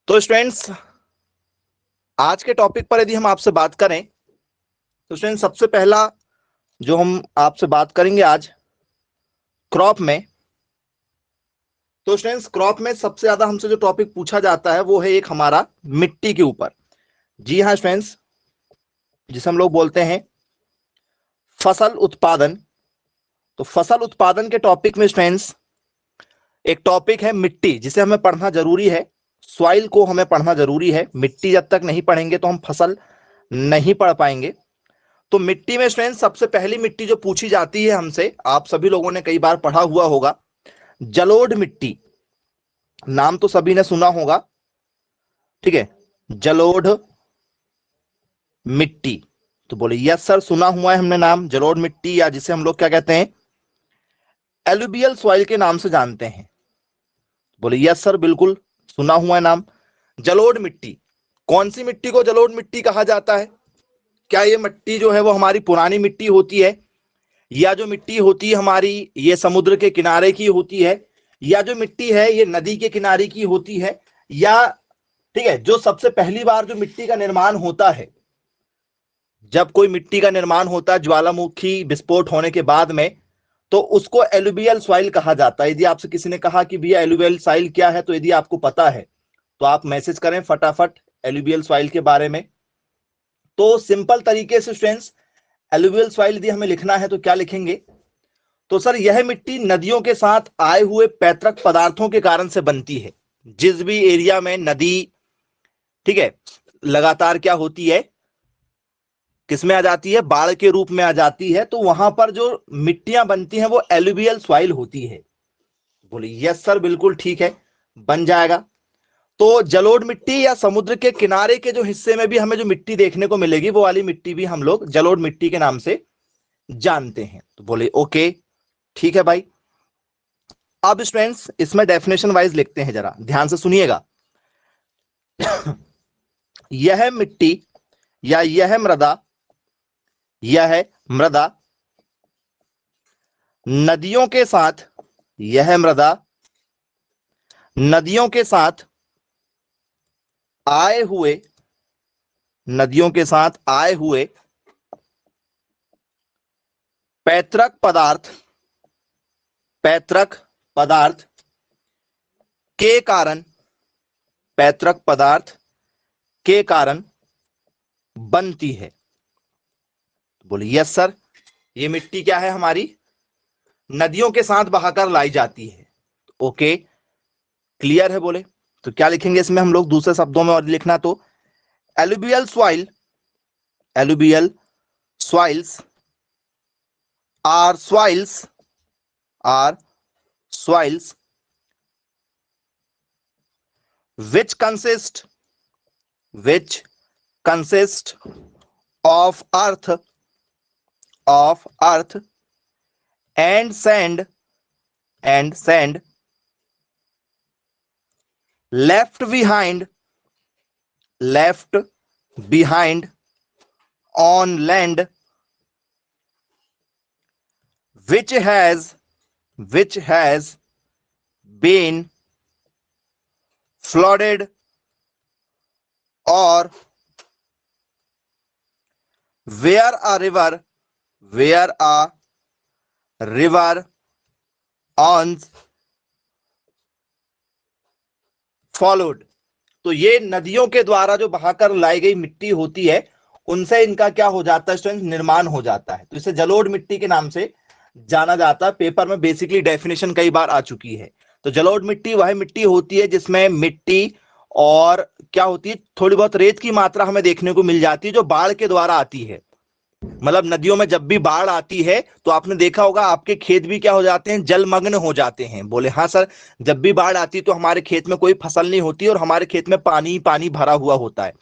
तो स्टूडेंट्स, आज के टॉपिक पर यदि हम आपसे बात करें तो स्टूडेंट्स सबसे पहला जो हम आपसे बात करेंगे आज क्रॉप में। तो स्टूडेंट्स, क्रॉप में सबसे ज्यादा हमसे जो टॉपिक पूछा जाता है वो है एक हमारा मिट्टी के ऊपर। जी हाँ स्टूडेंट्स, जिसे हम लोग बोलते हैं फसल उत्पादन। तो फसल उत्पादन के टॉपिक में स्टूडेंट्स एक टॉपिक है मिट्टी, जिसे हमें पढ़ना जरूरी है। सॉइल को हमें पढ़ना जरूरी है। मिट्टी जब तक नहीं पढ़ेंगे तो हम फसल नहीं पढ़ पाएंगे। तो मिट्टी में स्टूडेंट्स सबसे पहली मिट्टी जो पूछी जाती है हमसे, आप सभी लोगों ने कई बार पढ़ा हुआ होगा, जलोढ़ मिट्टी। नाम तो सभी ने सुना होगा, ठीक है, जलोढ़ मिट्टी। तो बोले यस सर, सुना हुआ है हमने नाम जलोढ़ मिट्टी, या जिसे हम लोग क्या कहते हैं, एलुबियल सॉइल के नाम से जानते हैं। बोले यस सर, बिल्कुल सुना हुआ है नाम जलोढ़ मिट्टी। कौन सी मिट्टी को जलोढ़ मिट्टी कहा जाता है? क्या ये मिट्टी जो है वो हमारी पुरानी मिट्टी होती है, या जो मिट्टी होती है हमारी ये समुद्र के किनारे की होती है, या जो मिट्टी है ये नदी के किनारे की होती है, या ठीक है, जो सबसे पहली बार जो मिट्टी का निर्माण होता है, जब कोई मिट्टी का निर्माण होता है ज्वालामुखी विस्फोट होने के बाद में, तो उसको एलुवियल सॉइल कहा जाता है। यदि आपसे किसी ने कहा कि भैया एलुवियल सॉइल क्या है, तो यदि आपको पता है तो आप मैसेज करें फटाफट एलुवियल सॉइल के बारे में। तो सिंपल तरीके से स्टूडेंट्स, एलुवियल सॉइल यदि हमें लिखना है तो क्या लिखेंगे? तो सर यह मिट्टी नदियों के साथ आए हुए पैतृक पदार्थों के कारण से बनती है। जिस भी एरिया में नदी, ठीक है, लगातार क्या होती है, किसमें आ जाती है, बाढ़ के रूप में आ जाती है, तो वहां पर जो मिट्टियां बनती हैं वो एलुवियल सॉइल होती है। बोले यस सर, बिल्कुल ठीक है, बन जाएगा। तो जलोढ़ मिट्टी या समुद्र के किनारे के जो हिस्से में भी हमें जो मिट्टी देखने को मिलेगी, वो वाली मिट्टी भी हम लोग जलोढ़ मिट्टी के नाम से जानते हैं। तो बोले ओके, ठीक है भाई। अब स्टूडेंट्स इसमें डेफिनेशन वाइज लिखते हैं, जरा ध्यान से सुनिएगा। यह मिट्टी या यह मृदा नदियों के साथ, यह मृदा नदियों के साथ आए हुए, नदियों के साथ आए हुए पैतृक पदार्थ के कारण, पैतृक पदार्थ के कारण बनती है। बोले यस सर, ये मिट्टी क्या है हमारी, नदियों के साथ बहाकर लाई जाती है। ओके, क्लियर है? बोले तो क्या लिखेंगे इसमें हम लोग दूसरे शब्दों में और लिखना, तो alluvial soils are soils which consist of earth and sand left behind on land which has been flooded or where a river once followed। तो ये नदियों के द्वारा जो बहाकर लाई गई मिट्टी होती है, उनसे इनका क्या हो जाता है स्टूडेंट, निर्माण हो जाता है। तो इसे जलोढ़ मिट्टी के नाम से जाना जाता है। पेपर में बेसिकली डेफिनेशन कई बार आ चुकी है। तो जलोढ़ मिट्टी वह मिट्टी होती है जिसमें मिट्टी और क्या होती है, थोड़ी बहुत रेत की मात्रा हमें देखने को मिल जाती है, जो बाढ़ के द्वारा आती है। मतलब नदियों में जब भी बाढ़ आती है तो आपने देखा होगा आपके खेत भी क्या हो जाते हैं, जलमग्न हो जाते हैं। बोले हाँ सर, जब भी बाढ़ आती है तो हमारे खेत में कोई फसल नहीं होती और हमारे खेत में पानी पानी भरा हुआ होता है।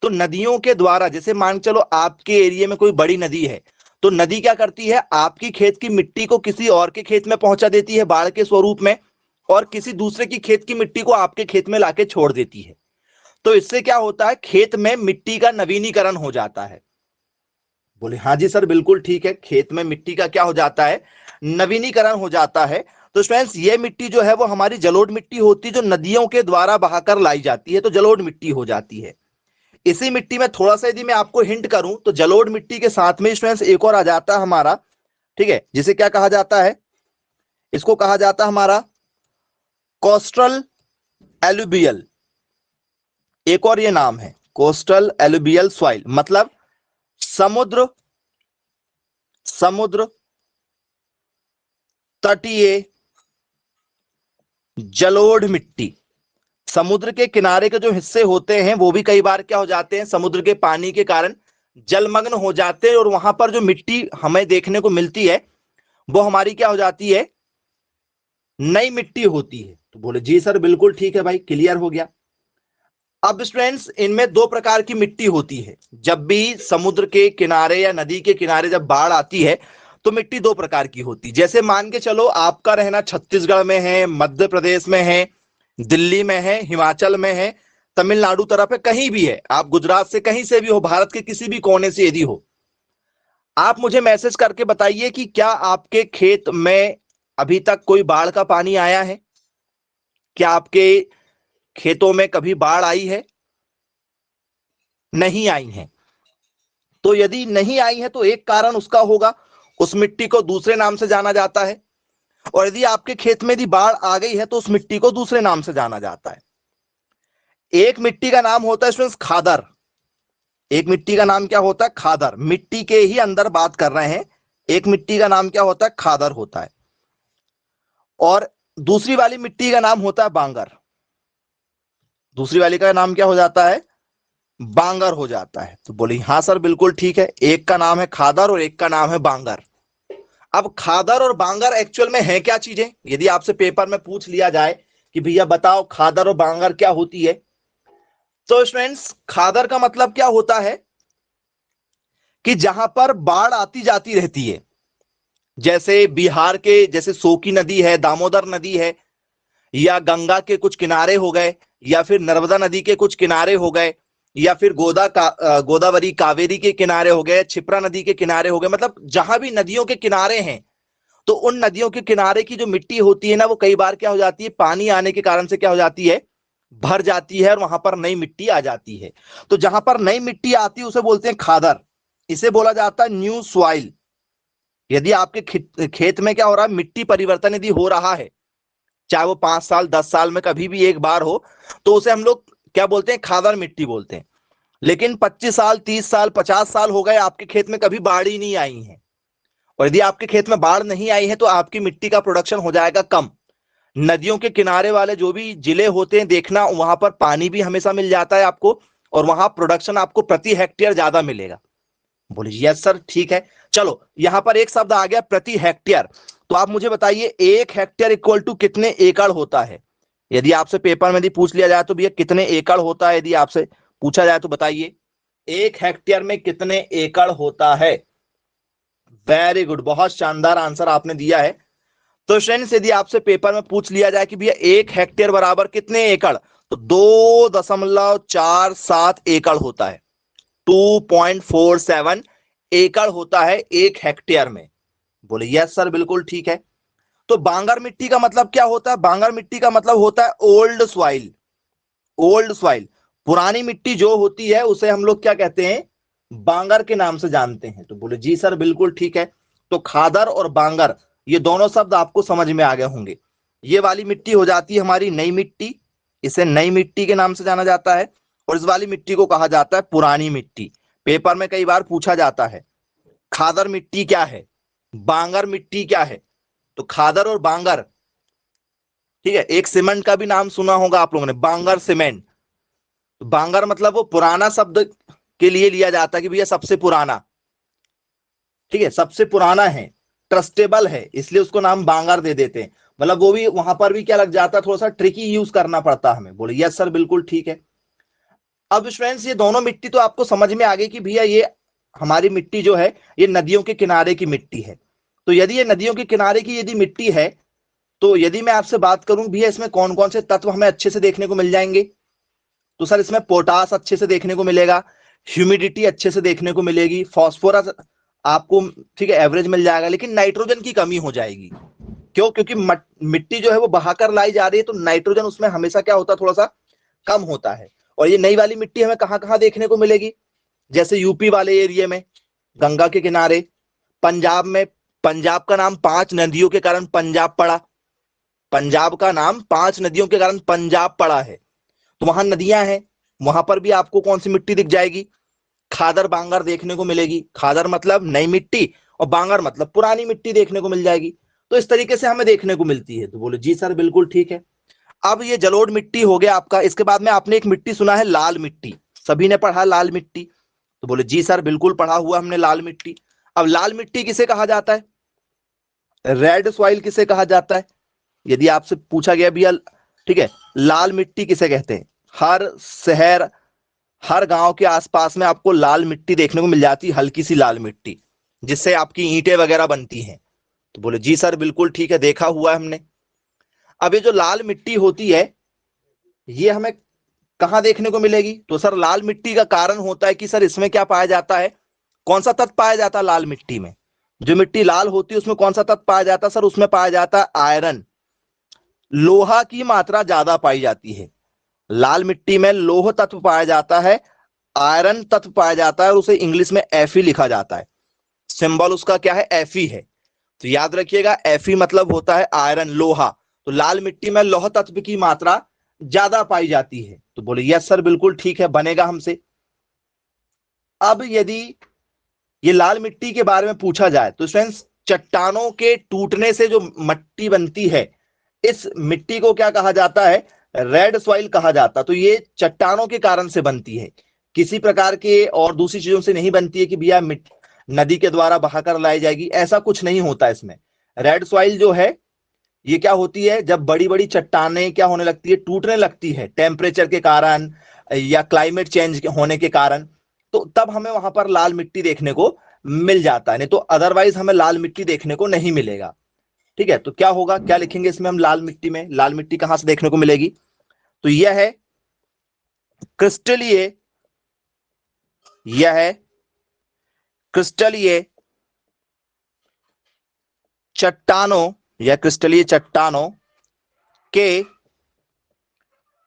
तो नदियों के द्वारा, जैसे मान चलो आपके एरिया में कोई बड़ी नदी है, तो नदी क्या करती है, आपकी खेत की मिट्टी को किसी और के खेत में पहुंचा देती है बाढ़ के स्वरूप में, और किसी दूसरे की खेत की मिट्टी को आपके खेत में लाके छोड़ देती है। तो इससे क्या होता है, खेत में मिट्टी का नवीनीकरण हो जाता है। बोले हाँ जी सर, बिल्कुल ठीक है, खेत में मिट्टी का क्या हो जाता है, नवीनीकरण हो जाता है। तो स्टूडेंट्स ये मिट्टी जो है वो हमारी जलोढ़ मिट्टी होती है, जो नदियों के द्वारा बहाकर लाई जाती है, तो जलोढ़ मिट्टी हो जाती है। इसी मिट्टी में थोड़ा सा यदि मैं आपको हिंट करूं तो जलोढ़ मिट्टी के साथ में स्टूडेंट्स एक और आ जाता है हमारा, ठीक है, जिसे क्या कहा जाता है, इसको कहा जाता है हमारा कोस्टल एलुबियल। एक और ये नाम है कोस्टल एलुबियल सॉइल, मतलब समुद्र समुद्र तटीय जलोढ़ मिट्टी। समुद्र के किनारे के जो हिस्से होते हैं वो भी कई बार क्या हो जाते हैं, समुद्र के पानी के कारण जलमग्न हो जाते हैं, और वहां पर जो मिट्टी हमें देखने को मिलती है वो हमारी क्या हो जाती है, नई मिट्टी होती है। तो बोले जी सर बिल्कुल ठीक है भाई, क्लियर हो गया। अब स्टूडेंट्स इनमें दो प्रकार की मिट्टी होती है। जब भी समुद्र के किनारे या नदी के किनारे जब बाढ़ आती है तो मिट्टी दो प्रकार की होती है। जैसे मान के चलो आपका रहना छत्तीसगढ़ में है, मध्य प्रदेश में है, दिल्ली में है, हिमाचल में है, तमिलनाडु तरफ है, कहीं भी है, आप गुजरात से कहीं से भी हो, भारत के किसी भी कोने से यदि हो, आप मुझे मैसेज करके बताइए कि क्या आपके खेत में अभी तक कोई बाढ़ का पानी आया है? क्या आपके खेतों में कभी बाढ़ आई है? नहीं आई है। तो यदि नहीं आई है तो एक कारण उसका होगा, उस मिट्टी को दूसरे नाम से जाना जाता है। और यदि आपके खेत में यदि बाढ़ आ गई है तो उस मिट्टी को दूसरे नाम से जाना जाता है। एक मिट्टी का नाम होता है स्टूडेंट्स खादर। एक मिट्टी का नाम क्या होता है, खादर। मिट्टी के ही अंदर बात कर रहे हैं। एक मिट्टी का नाम क्या होता है, खादर होता है। और दूसरी वाली मिट्टी का नाम होता है बांगर। दूसरी वाली का नाम क्या हो जाता है, बांगर हो जाता है। तो बोली हाँ सर बिल्कुल ठीक है, एक का नाम है खादर और एक का नाम है बांगर। अब खादर और बांगर एक्चुअल में है क्या चीजें? यदि आपसे पेपर में पूछ लिया जाए कि भैया बताओ खादर और बांगर क्या होती है, तो स्टूडेंट्स खादर का मतलब क्या होता है कि जहां पर बाढ़ आती जाती रहती है, जैसे बिहार के जैसे सोकी नदी है, दामोदर नदी है, या गंगा के कुछ किनारे हो गए, या फिर नर्मदा नदी के कुछ किनारे हो गए, या फिर गोदावरी कावेरी के किनारे हो गए, क्षिप्रा नदी के किनारे हो गए, मतलब जहां भी नदियों के किनारे हैं, तो उन नदियों के किनारे की जो मिट्टी होती है ना, वो कई बार क्या हो जाती है, पानी आने के कारण से क्या हो जाती है, भर जाती है, और वहां पर नई मिट्टी आ जाती है। तो जहां पर नई मिट्टी आती है उसे बोलते हैं खादर। इसे बोला जाता है न्यू सॉइल। यदि आपके खेत में क्या हो रहा है, मिट्टी परिवर्तन यदि हो रहा है, चाहे वो 5 साल 10 साल में कभी भी एक बार हो, तो उसे हम लोग क्या बोलते हैं, खादर मिट्टी बोलते हैं। लेकिन 25 साल 30 साल 50 साल हो गए, आपके खेत में कभी बाढ़ ही नहीं आई है, और यदि आपके खेत में बाढ़ नहीं आई है तो आपकी मिट्टी का प्रोडक्शन हो जाएगा कम। नदियों के किनारे वाले जो भी जिले होते हैं, देखना वहां पर पानी भी हमेशा मिल जाता है आपको, और वहां प्रोडक्शन आपको प्रति हेक्टेयर ज्यादा मिलेगा। बोले यस सर ठीक है। चलो यहां पर एक शब्द आ गया प्रति हेक्टेयर। तो आप मुझे बताइए 1 हेक्टेयर इक्वल टू कितने एकड़ होता है? यदि आपसे पेपर में यदि पूछ लिया जाए तो भैया कितने एकड़ होता है, यदि आपसे पूछा जाए तो बताइए 1 हेक्टेयर में कितने एकड़ होता है? वेरी गुड, बहुत शानदार आंसर आपने दिया है। तो फ्रेंड्स यदि आपसे पेपर में पूछ लिया जाए कि भैया 1 हेक्टेयर बराबर कितने एकड़, तो 2.47 एकड़ होता है। 2.47 एकड़ होता है 1 हेक्टेयर में। बोले यस सर बिल्कुल ठीक है। तो बांगर मिट्टी का मतलब क्या होता है? बांगर मिट्टी का मतलब होता है ओल्ड सॉइल। ओल्ड सॉइल, पुरानी मिट्टी जो होती है उसे हम लोग क्या कहते हैं, बांगर के नाम से जानते हैं। तो बोले जी सर बिल्कुल ठीक है। तो खादर और बांगर ये दोनों शब्द आपको समझ में आ गए होंगे। ये वाली मिट्टी हो जाती है हमारी नई मिट्टी, इसे नई मिट्टी के नाम से जाना जाता है, और इस वाली मिट्टी को कहा जाता है पुरानी मिट्टी। पेपर में कई बार पूछा जाता है खादर मिट्टी क्या है, बांगर मिट्टी क्या है। तो खादर और बांगर, ठीक है, एक सीमेंट का भी नाम सुना होगा आप लोगों ने, बांगर सीमेंट। तो बांगर मतलब वो पुराना शब्द के लिए लिया जाता है कि भैया सबसे पुराना, ठीक है, सबसे पुराना है, ट्रस्टेबल है, इसलिए उसको नाम बांगर दे देते हैं। मतलब वो भी वहां पर भी क्या लग जाता है, थोड़ा सा ट्रिकी यूज करना पड़ता है हमें। बोले यस सर बिल्कुल ठीक है। अब स्टूडेंट्स ये दोनों मिट्टी तो आपको समझ में आ गई कि भैया ये हमारी मिट्टी जो है ये नदियों के किनारे की मिट्टी है। तो यदि ये नदियों के किनारे की यदि मिट्टी है, तो यदि मैं आपसे बात करूं भैया इसमें कौन कौन से तत्व हमें अच्छे से देखने को मिल जाएंगे, तो सर इसमें पोटास अच्छे से देखने को मिलेगा, ह्यूमिडिटी अच्छे से देखने को मिलेगी, फास्फोरस आपको ठीक है एवरेज मिल जाएगा, लेकिन नाइट्रोजन की कमी हो जाएगी। क्यों? क्योंकि मिट्टी जो है वो बहाकर लाई जा रही है, तो नाइट्रोजन उसमें हमेशा क्या होता है, थोड़ा सा कम होता है। और ये नई वाली मिट्टी हमें कहाँ कहाँ देखने को मिलेगी? जैसे यूपी वाले एरिया में, गंगा के किनारे, पंजाब में, पंजाब का नाम 5 नदियों के कारण पंजाब पड़ा, पंजाब का नाम 5 नदियों के कारण पंजाब पड़ा है, तो वहां नदियां हैं, वहां पर भी आपको कौन सी मिट्टी दिख जाएगी? खादर बांगर देखने को मिलेगी। खादर मतलब नई मिट्टी, और बांगर मतलब पुरानी मिट्टी देखने को मिल जाएगी। तो इस तरीके से हमें देखने को मिलती है। तो बोले जी सर बिल्कुल ठीक है। अब ये जलोढ़ मिट्टी हो गया आपका। इसके बाद में आपने एक मिट्टी सुना है, लाल मिट्टी, सभी ने पढ़ा लाल मिट्टी। तो बोले जी सर बिल्कुल पढ़ा हुआ हमने लाल मिट्टी। अब लाल मिट्टी किसे कहा जाता है? रेड सॉइल किसे कहा जाता है? यदि आपसे पूछा गया भैया, ठीक है, लाल मिट्टी किसे कहते हैं? हर शहर, हर गांव के आसपास में आपको लाल मिट्टी देखने को मिल जाती है, हल्की सी लाल मिट्टी, जिससे आपकी ईंटें वगैरह बनती हैं। तो बोले जी सर बिल्कुल ठीक है, देखा हुआ है हमने। अब ये जो लाल मिट्टी होती है, ये हमें कहां देखने को मिलेगी? तो सर लाल मिट्टी का कारण होता है कि सर इसमें क्या पाया जाता है, कौन सा तत्व पाया जाता है लाल मिट्टी में? जो मिट्टी लाल होती है उसमें कौन सा तत्व पाया जाता है? सर उसमें पाया जाता है आयरन, लोहा की मात्रा ज्यादा पाई जाती है। लाल मिट्टी में लोह तत्व पाया जाता है, आयरन तत्व पाया जाता है, और उसे इंग्लिश में एफी लिखा जाता है। सिंबल उसका क्या है? एफी है। तो याद रखिएगा, एफी मतलब होता है आयरन, लोहा। तो लाल मिट्टी में लोह तत्व की मात्रा ज्यादा पाई जाती है। तो बोले यस सर बिल्कुल ठीक है, बनेगा हमसे। अब यदि ये लाल मिट्टी के बारे में पूछा जाए, तो फ्रेंड्स चट्टानों के टूटने से जो मिट्टी बनती है, इस मिट्टी को क्या कहा जाता है? रेड सॉइल कहा जाता। तो ये चट्टानों के कारण से बनती है, किसी प्रकार के और दूसरी चीजों से नहीं बनती है कि भैया नदी के द्वारा बहाकर लाई जाएगी, ऐसा कुछ नहीं होता इसमें। रेड सॉइल जो है, ये क्या होती है, जब बड़ी बड़ी चट्टानें क्या होने लगती है, टूटने लगती है टेम्परेचर के कारण या क्लाइमेट चेंज होने के कारण, तो तब हमें वहां पर लाल मिट्टी देखने को मिल जाता है, नहीं तो अदरवाइज हमें लाल मिट्टी देखने को नहीं मिलेगा। ठीक है, तो क्या होगा, क्या लिखेंगे इसमें हम? लाल मिट्टी में लाल मिट्टी कहां से देखने को मिलेगी? तो यह है क्रिस्टलीय, यह है क्रिस्टलीय चट्टानों या क्रिस्टलीय चट्टानों के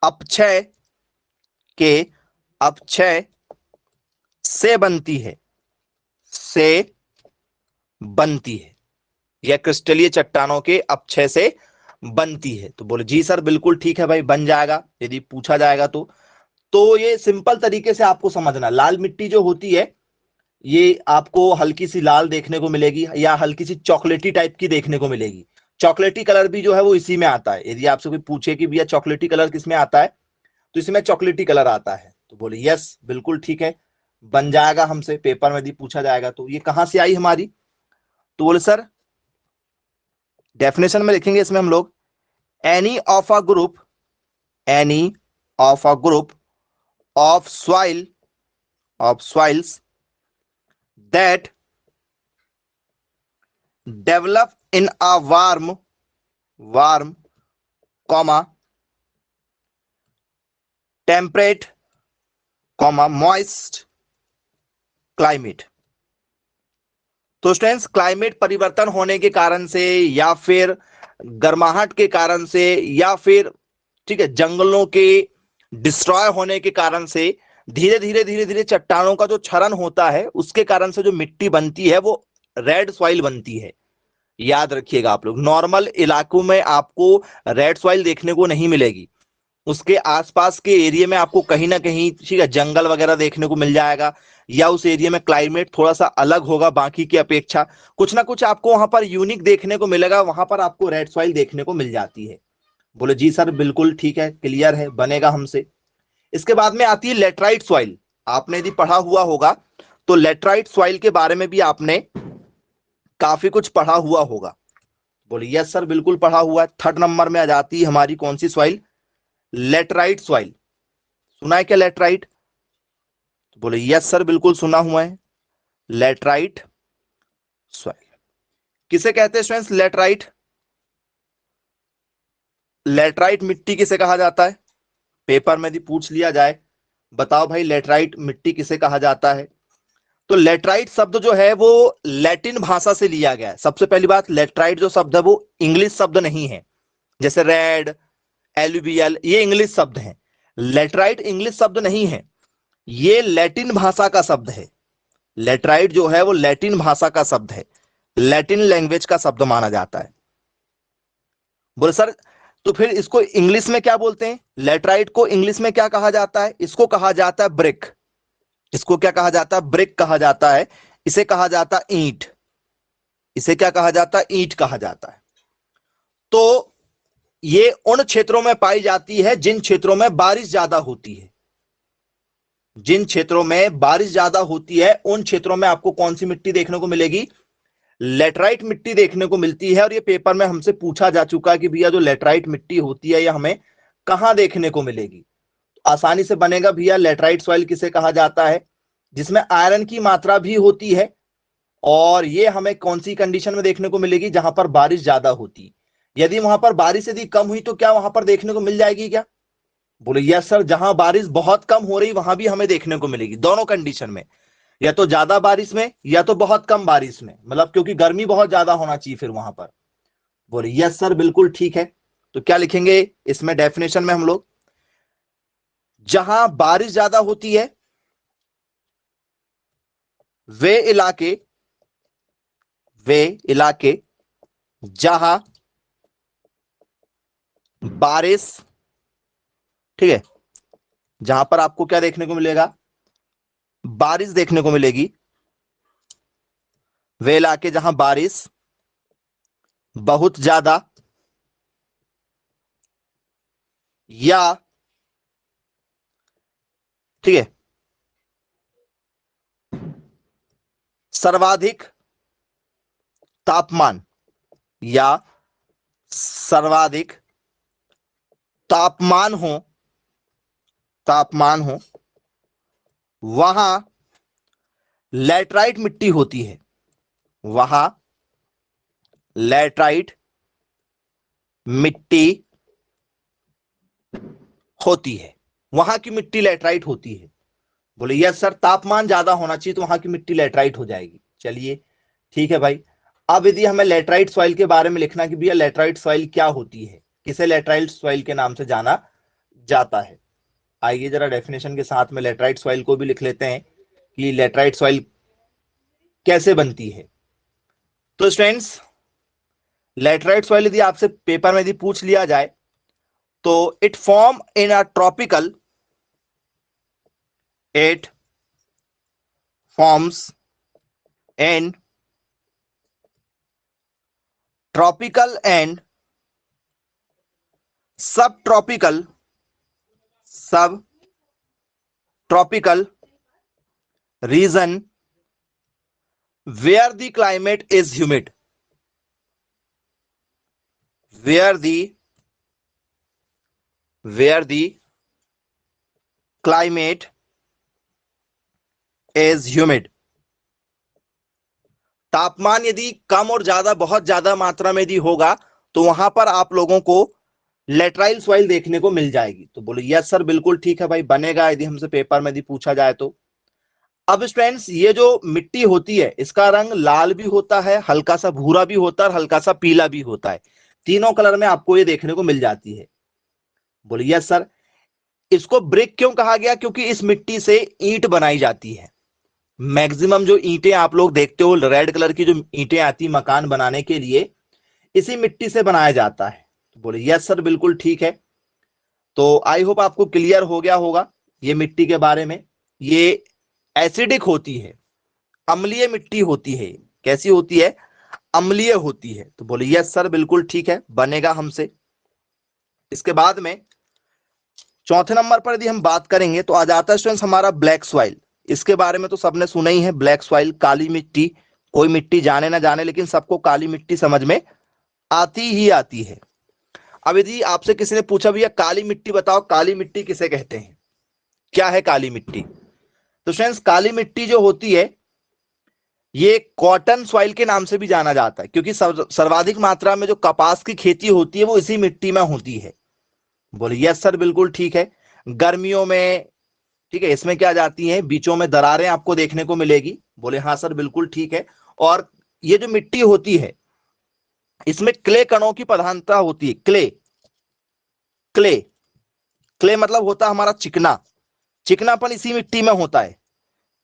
अपक्षय, के अपक्षय से बनती है, से बनती है। यह क्रिस्टलीय चट्टानों के अपक्षय से बनती है। तो बोले जी सर बिल्कुल ठीक है भाई, बन जाएगा यदि पूछा जाएगा तो ये सिंपल तरीके से आपको समझना, लाल मिट्टी जो होती है ये आपको हल्की सी लाल देखने को मिलेगी, या हल्की सी चॉकलेटी टाइप की देखने को मिलेगी। चॉकलेटी कलर भी जो है वो इसी में आता है। यदि आपसे कोई पूछे कि भैया चॉकलेटी कलर किसमें आता है, तो इसमें चॉकलेटी कलर आता है। तो बोले यस बिल्कुल ठीक है, बन जाएगा हमसे, पेपर में यदि पूछा जाएगा तो। ये कहां से आई हमारी? तो बोले सर डेफिनेशन में लिखेंगे इसमें हम लोग, any of a group, any of a group of soil, of soils that develop in a warm, warm comma temperate comma moist climate. तो स्टूडेंट्स क्लाइमेट परिवर्तन होने के कारण से, या फिर गर्माहट के कारण से, या फिर ठीक है जंगलों के डिस्ट्रॉय होने के कारण से धीरे धीरे चट्टानों का जो क्षरण होता है, उसके कारण से जो मिट्टी बनती है वो रेड सॉइल बनती है। याद रखिएगा आप लोग, नॉर्मल इलाकों में आपको रेड सॉइल देखने को नहीं मिलेगी, उसके आसपास के एरिया में आपको कहीं ना कहीं ठीक है जंगल वगैरह देखने को मिल जाएगा, या उस एरिया में क्लाइमेट थोड़ा सा अलग होगा बाकी की अपेक्षा, कुछ ना कुछ आपको वहां पर यूनिक देखने को मिलेगा, वहां पर आपको रेड सॉइल देखने को मिल जाती है। बोले जी सर बिल्कुल ठीक है, क्लियर है, बनेगा हमसे। इसके बाद में आती है लेटराइट सॉइल। आपने यदि पढ़ा हुआ होगा तो लेटराइट सॉइल के बारे में भी आपने काफी कुछ पढ़ा हुआ होगा। बोले यस सर बिल्कुल पढ़ा हुआ है। 3rd नंबर में आ जाती है हमारी कौन सी सॉइल? Laterite soil. सुना है क्या लेटराइट? तो बोले यस सर बिल्कुल सुना हुआ है, लेटराइट सॉइल। किसे कहते हैं स्टूडेंट्स लेटराइट? लेटराइट मिट्टी किसे कहा जाता है? पेपर में यदि पूछ लिया जाए, बताओ भाई लेटराइट मिट्टी किसे कहा जाता है, तो लेटराइट शब्द जो है वो लैटिन भाषा से लिया गया है। सबसे पहली बात, लेटराइट जो शब्द है वो इंग्लिश शब्द नहीं है, जैसे रेड, एलुवियल, ये इंग्लिश शब्द हैं। लेटराइट इंग्लिश शब्द नहीं है, ये लैटिन भाषा का शब्द है। लेटराइट जो है वो लैटिन भाषा का शब्द है, लैटिन लैंग्वेज का शब्द माना जाता है। बोले सर तो फिर इसको इंग्लिश में क्या बोलते हैं? लेटराइट को इंग्लिश में क्या कहा जाता है? इसको कहा जाता है ब्रिक। इसको क्या कहा जाता है? ब्रिक कहा जाता है। इसे कहा जाता है ईंट। इसे क्या कहा जाता है? ईंट कहा जाता है। तो ये उन क्षेत्रों में पाई जाती है जिन क्षेत्रों में बारिश ज्यादा होती है। जिन क्षेत्रों में बारिश ज्यादा होती है उन क्षेत्रों में आपको कौन सी मिट्टी देखने को मिलेगी? लेटराइट मिट्टी देखने को मिलती है। और ये पेपर में हमसे पूछा जा चुका है कि भैया जो लेटराइट मिट्टी होती है ये हमें कहां देखने को मिलेगी? आसानी से बनेगा भैया, लेटराइट सॉइल किसे कहा जाता है? जिसमें आयरन की मात्रा भी होती है। और ये हमें कौन सी कंडीशन में देखने को मिलेगी? जहां पर बारिश ज्यादा होती। यदि वहां पर बारिश यदि कम हुई तो क्या वहां पर देखने को मिल जाएगी क्या? बोले यस सर, जहां बारिश बहुत कम हो रही वहां भी हमें देखने को मिलेगी, दोनों कंडीशन में, या तो ज्यादा बारिश में या तो बहुत कम बारिश में, मतलब क्योंकि गर्मी बहुत ज्यादा होना चाहिए फिर वहां पर। बोले यस सर बिल्कुल ठीक है। तो क्या लिखेंगे इसमें डेफिनेशन में हम लोग? जहां बारिश ज्यादा होती है वे इलाके जहां बारिश, ठीक है, जहां पर आपको क्या देखने को मिलेगा? बारिश देखने को मिलेगी। वे इलाके जहां बारिश बहुत ज्यादा या, ठीक है, सर्वाधिक तापमान या सर्वाधिक तापमान हो वहां लैटराइट मिट्टी होती है। वहां लैटराइट मिट्टी होती है, वहां की मिट्टी लैटराइट होती है। बोले यस सर, तापमान ज्यादा होना चाहिए तो वहां की मिट्टी लैटराइट हो जाएगी। चलिए ठीक है भाई। अब यदि हमें लैटराइट सॉइल के बारे में लिखना कि भैया लैटराइट सॉइल क्या होती है, किसे लैटराइट सॉइल के नाम से जाना जाता है, आइए जरा डेफिनेशन के साथ में लैटराइट सॉइल को भी लिख लेते हैं कि लैटराइट सॉइल कैसे बनती है। तो स्टूडेंट्स, लैटराइट सॉइल यदि आपसे पेपर में यदि पूछ लिया जाए तो it form in a tropical, it forms in tropical and subtropical region where the climate is humid, where the climate is humid। तापमान यदि कम और ज्यादा, बहुत ज्यादा मात्रा में यदि होगा तो वहां पर आप लोगों को लेटराइल सॉइल देखने को मिल जाएगी। तो बोलो यस सर बिल्कुल ठीक है भाई, बनेगा यदि हमसे पेपर में यदि पूछा जाए तो। अब स्टूडेंट्स, ये जो मिट्टी होती है इसका रंग लाल भी होता है, हल्का सा भूरा भी होता है और हल्का सा पीला भी होता है। तीनों कलर में आपको ये देखने को मिल जाती है। बोलिए यस सर। इसको ब्रिक क्यों कहा गया? क्योंकि इस मिट्टी से ईंट बनाई जाती है। मैक्सिमम जो ईंटें आप लोग देखते हो रेड कलर की जो ईंटें आती मकान बनाने के लिए, इसी मिट्टी से बनाया जाता है। तो बोले यस सर बिल्कुल ठीक है। तो आई होप आपको क्लियर हो गया होगा ये मिट्टी के बारे में। ये एसिडिक होती है, अम्लीय मिट्टी होती है। कैसी होती है? अम्लीय होती है। तो बोले यस सर बिल्कुल ठीक है, बनेगा हमसे। इसके बाद में चौथे नंबर पर यदि हम बात करेंगे तो आ जाता है स्टूडेंट्स हमारा ब्लैक सॉइल। इसके बारे में तो सबने सुना ही है, ब्लैक सॉइल, काली मिट्टी। कोई मिट्टी जाने ना जाने लेकिन सबको काली मिट्टी समझ में आती ही आती है। अब यदि आपसे किसी ने पूछा भैया काली मिट्टी बताओ, काली मिट्टी किसे कहते हैं, क्या है काली मिट्टी? तो फ्रेंड्स काली मिट्टी जो होती है ये कॉटन सॉइल के नाम से भी जाना जाता है, क्योंकि सर्वाधिक मात्रा में जो कपास की खेती होती है वो इसी मिट्टी में होती है। बोलिए यस सर बिल्कुल ठीक है। गर्मियों में, ठीक है, इसमें क्या जाती है, बीचों में दरारें आपको देखने को मिलेगी। बोले हाँ सर बिल्कुल ठीक है। और ये जो मिट्टी होती है इसमें क्ले कणों की प्रधानता होती है। क्ले क्ले क्ले मतलब होता है हमारा चिकना, चिकनापन इसी मिट्टी में होता है।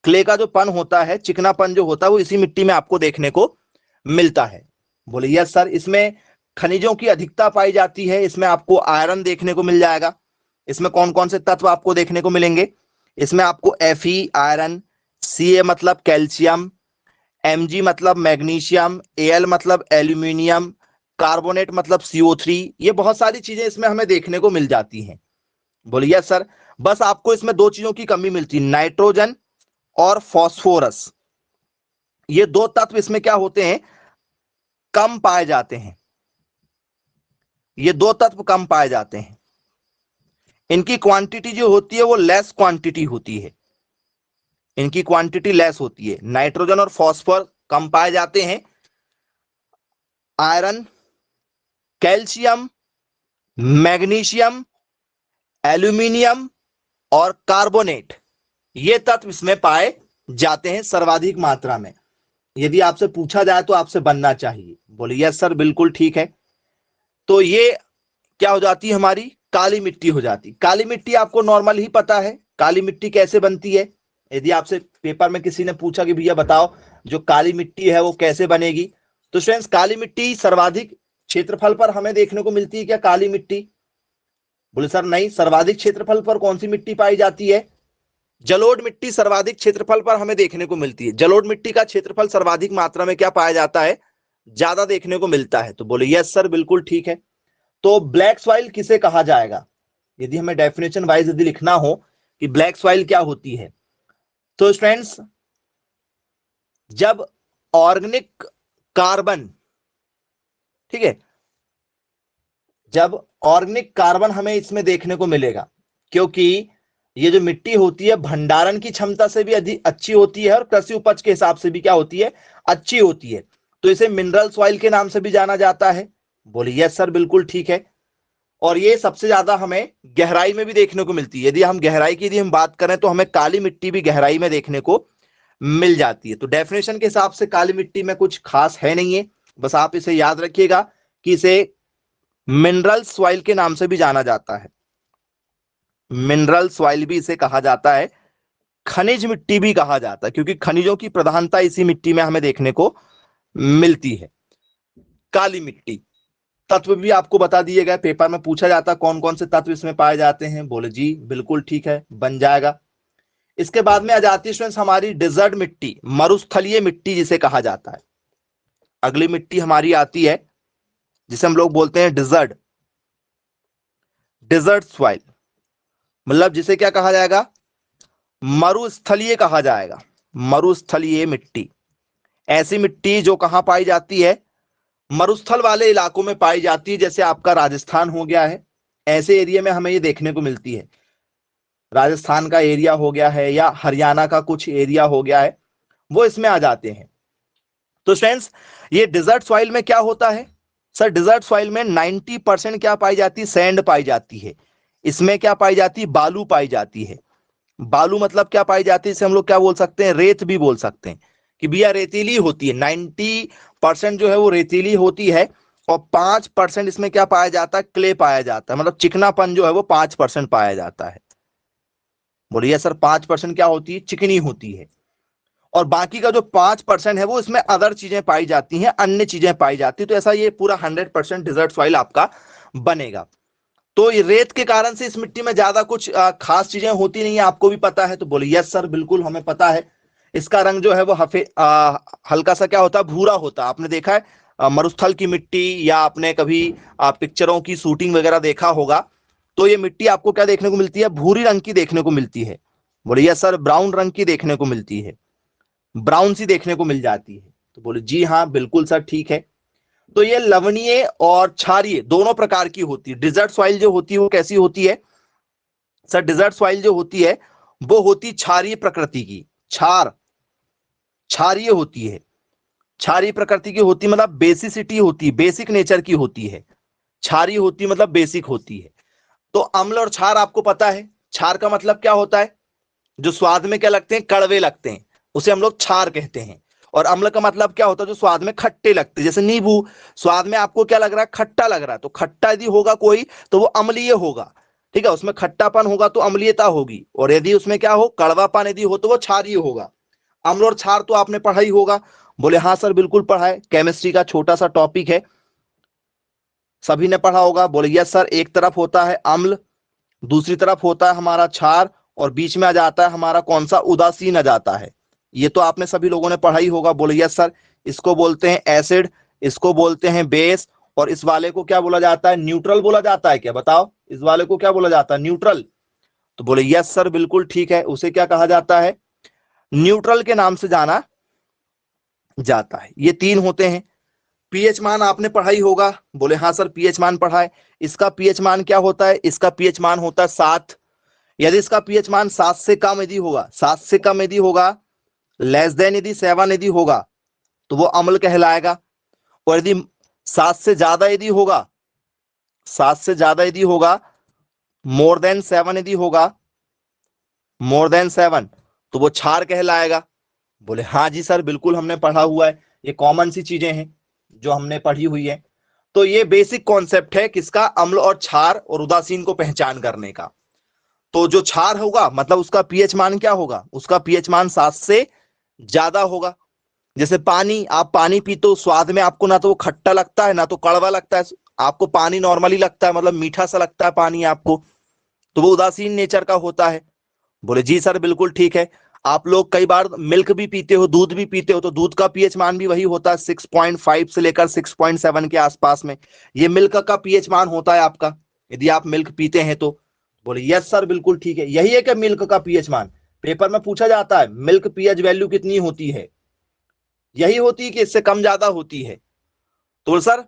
क्ले का जो पन होता है, चिकनापन जो होता है वो इसी मिट्टी में आपको देखने को मिलता है। बोले यस सर। इसमें खनिजों की अधिकता पाई जाती है, इसमें आपको आयरन देखने को मिल जाएगा। इसमें कौन कौन से तत्व आपको देखने को मिलेंगे? इसमें आपको Fe आयरन, Ca मतलब कैल्शियम, Mg मतलब मैग्नीशियम, Al मतलब एल्यूमिनियम, कार्बोनेट मतलब CO3, ये बहुत सारी चीजें इसमें हमें देखने को मिल जाती हैं। बोले यस सर। बस आपको इसमें दो चीजों की कमी मिलती है, नाइट्रोजन और फास्फोरस। ये दो तत्व इसमें क्या होते हैं, कम पाए जाते हैं। ये दो तत्व कम पाए जाते हैं, इनकी क्वांटिटी जो होती है वो लेस क्वांटिटी होती है, इनकी क्वांटिटी लेस होती है। नाइट्रोजन और फास्फोरस कम पाए जाते हैं। आयरन, कैल्शियम, मैग्नीशियम, एल्यूमिनियम और कार्बोनेट, ये तत्व इसमें पाए जाते हैं सर्वाधिक मात्रा में। यदि आपसे पूछा जाए तो आपसे बनना चाहिए। बोले यस सर बिल्कुल ठीक है। तो ये क्या हो जाती है, हमारी काली मिट्टी हो जाती। काली मिट्टी आपको नॉर्मल ही पता है काली मिट्टी कैसे बनती है। यदि आपसे पेपर में किसी ने पूछा कि भैया बताओ जो काली मिट्टी है वो कैसे बनेगी, तो स्टूडेंट्स काली मिट्टी सर्वाधिक क्षेत्रफल पर हमें देखने को मिलती है क्या काली मिट्टी? बोले सर नहीं, सर्वाधिक क्षेत्रफल पर कौन सी मिट्टी पाई जाती है? जलोढ़ मिट्टी सर्वाधिक क्षेत्रफल पर हमें देखने को मिलती है। जलोढ़ मिट्टी का क्षेत्रफल सर्वाधिक मात्रा में क्या पाया जाता है, ज्यादा देखने को मिलता है। तो बोले यस सर बिल्कुल ठीक है। तो ब्लैक सॉइल किसे कहा जाएगा? यदि हमें डेफिनेशन वाइज यदि लिखना हो कि ब्लैक सॉइल क्या होती है, तो स्टूडेंट्स जब ऑर्गेनिक कार्बन, ठीक है, जब ऑर्गेनिक कार्बन हमें इसमें देखने को मिलेगा, क्योंकि ये जो मिट्टी होती है भंडारण की क्षमता से भी अधिक अच्छी होती है और कृषि उपज के हिसाब से भी क्या होती है, अच्छी होती है। तो इसे मिनरल सॉइल के नाम से भी जाना जाता है। बोले यस सर बिल्कुल ठीक है। और ये सबसे ज्यादा हमें गहराई में भी देखने को मिलती है। यदि हम गहराई की यदि हम बात करें तो हमें काली मिट्टी भी गहराई में देखने को मिल जाती है। तो डेफिनेशन के हिसाब से काली मिट्टी में कुछ खास है नहीं है, बस आप इसे याद रखिएगा कि इसे मिनरल सॉइल के नाम से भी जाना जाता है। मिनरल सॉइल भी इसे कहा जाता है, खनिज मिट्टी भी कहा जाता है, क्योंकि खनिजों की प्रधानता इसी मिट्टी में हमें देखने को मिलती है। काली मिट्टी तत्व भी आपको बता दिए गए, पेपर में पूछा जाता है कौन कौन से तत्व इसमें पाए जाते हैं। बोले जी बिल्कुल ठीक है, बन जाएगा। इसके बाद में आ जाती है स्टूडेंट्स हमारी डिजर्ट मिट्टी, मरुस्थलीय मिट्टी जिसे कहा जाता है। अगली मिट्टी हमारी आती है जिसे हम लोग बोलते हैं डिजर्ट, डिजर्ट सॉइल, मतलब जिसे क्या कहा जाएगा, मरुस्थलीय कहा जाएगा। मरुस्थलीय मिट्टी ऐसी मिट्टी जो कहां पाई जाती है, मरुस्थल वाले इलाकों में पाई जाती है। जैसे आपका राजस्थान हो गया है, ऐसे एरिया में हमें ये देखने को मिलती है। राजस्थान का एरिया हो गया है या हरियाणा का कुछ एरिया हो गया है, वो इसमें आ जाते हैं। तो फ्रेंड्स ये डिजर्ट सॉइल में क्या होता है सर, डिजर्ट सॉइल में 90% क्या पाई जाती है, सैंड पाई जाती है। इसमें क्या पाई जाती है, बालू पाई जाती है। बालू मतलब क्या पाई जाती है, इसे हम लोग क्या बोल सकते हैं, रेत भी बोल सकते हैं कि भैया रेतीली होती है। 90% जो है वो रेतीली होती है और 5% इसमें क्या पाया जाता है, क्ले पाया जाता है, मतलब चिकनापन जो है वो 5% पाया जाता है। बोलिए सर 5% क्या होती है, चिकनी होती है। और बाकी का जो 5% है वो इसमें अदर चीजें पाई जाती हैं, अन्य चीजें पाई जाती है। तो ऐसा ये पूरा 100% डिजर्ट सॉइल आपका बनेगा। तो ये रेत के कारण से इस मिट्टी में ज्यादा कुछ खास चीजें होती नहीं है, आपको भी पता है। तो बोले यस सर बिल्कुल हमें पता है। इसका रंग जो है वो हल्का सा क्या होता है, भूरा होता है। आपने देखा है मरुस्थल की मिट्टी, या आपने कभी पिक्चरों की शूटिंग वगैरह देखा होगा, तो ये मिट्टी आपको क्या देखने को मिलती है, भूरी रंग की देखने को मिलती है। बोले यस सर ब्राउन रंग की देखने को मिलती है, ब्राउन सी देखने को मिल जाती है। तो बोले जी हाँ बिल्कुल सर ठीक है। तो ये लवणीय और क्षारीय दोनों प्रकार की होती है। डिजर्ट सॉइल जो होती है वो कैसी होती है सर, डिजर्ट सॉइल जो होती है वो होती क्षारीय प्रकृति की, क्षारीय होती है। क्षारीय प्रकृति की होती मतलब बेसिसिटी होती है, बेसिक नेचर की होती है। क्षारीय होती मतलब बेसिक होती है। तो अम्ल और क्षार आपको पता है, क्षार का मतलब क्या होता है, जो स्वाद में क्या लगते हैं, कड़वे लगते हैं, उसे हम लोग क्षार कहते हैं। और अम्ल का मतलब क्या होता है, जो स्वाद में खट्टे लगते, जैसे नींबू स्वाद में आपको क्या लग रहा है, खट्टा लग रहा है, तो खट्टा यदि होगा कोई तो वो अम्लीय होगा, ठीक है, उसमें खट्टापन होगा तो अम्लीयता होगी, और यदि उसमें क्या हो, कड़वापन यदि हो तो वो क्षारीय होगा। अम्ल और क्षार तो आपने पढ़ा ही होगा। बोले हाँ सर बिल्कुल पढ़ा है, केमिस्ट्री का छोटा सा टॉपिक है, सभी ने पढ़ा होगा। बोले यस सर, एक तरफ होता है अम्ल, दूसरी तरफ होता है हमारा क्षार, और बीच में आ जाता है हमारा कौन सा, उदासीन आ जाता है। ये तो आपने सभी लोगों ने पढ़ा ही होगा। बोले यस सर, इसको बोलते हैं एसिड, इसको बोलते हैं बेस, और इस वाले को क्या बोला जाता है, न्यूट्रल बोला जाता है क्या, बताओ इस वाले को क्या बोला जाता है, न्यूट्रल। तो बोले यस सर बिल्कुल ठीक है, उसे क्या कहा जाता है, न्यूट्रल के नाम से जाना जाता है। ये तीन होते हैं। पीएच मान आपने पढ़ा ही होगा। बोले हाँ सर पीएच मान पढ़ा है। इसका पीएच मान क्या होता है, इसका पीएच मान होता है 7। यदि इसका पीएच मान 7 से कम यदि होगा, 7 से कम यदि होगा, लेस देन यदि 7 यदि होगा तो वो अम्ल कहलाएगा। और यदि 7 से ज्यादा यदि होगा, 7 से ज्यादा यदि होगा, मोर देन 7 यदि होगा, मोर देन 7, तो वो क्षार कहलाएगा। बोले हाँ जी सर बिल्कुल हमने पढ़ा हुआ है, ये कॉमन सी चीजें हैं जो हमने पढ़ी हुई है। तो ये बेसिक कॉन्सेप्ट है किसका, अम्ल और क्षार और उदासीन को पहचान करने का। तो जो क्षार होगा मतलब उसका पीएच मान क्या होगा, उसका पीएच मान 7 से ज्यादा होगा। जैसे पानी, आप पानी पीते हो, स्वाद में आपको ना तो वो खट्टा लगता है ना तो कड़वा लगता है, आपको पानी नॉर्मली लगता है, मतलब मीठा सा लगता है पानी आपको, तो वो उदासीन नेचर का होता है। बोले जी सर बिल्कुल ठीक है। आप लोग कई बार मिल्क भी पीते हो, दूध भी पीते हो, तो दूध का पीएच मान भी वही होता है, 6.5 से लेकर 6.7 के आसपास में। ये मिल्क का पीएच मान होता है आपका, यदि आप मिल्क पीते हैं तो। बोले यस सर बिल्कुल ठीक है, यही है कि मिल्क का पीएच मान, पेपर में पूछा जाता है मिल्क पीएच वैल्यू कितनी होती है, यही होती है कि इससे कम ज्यादा होती है। तो सर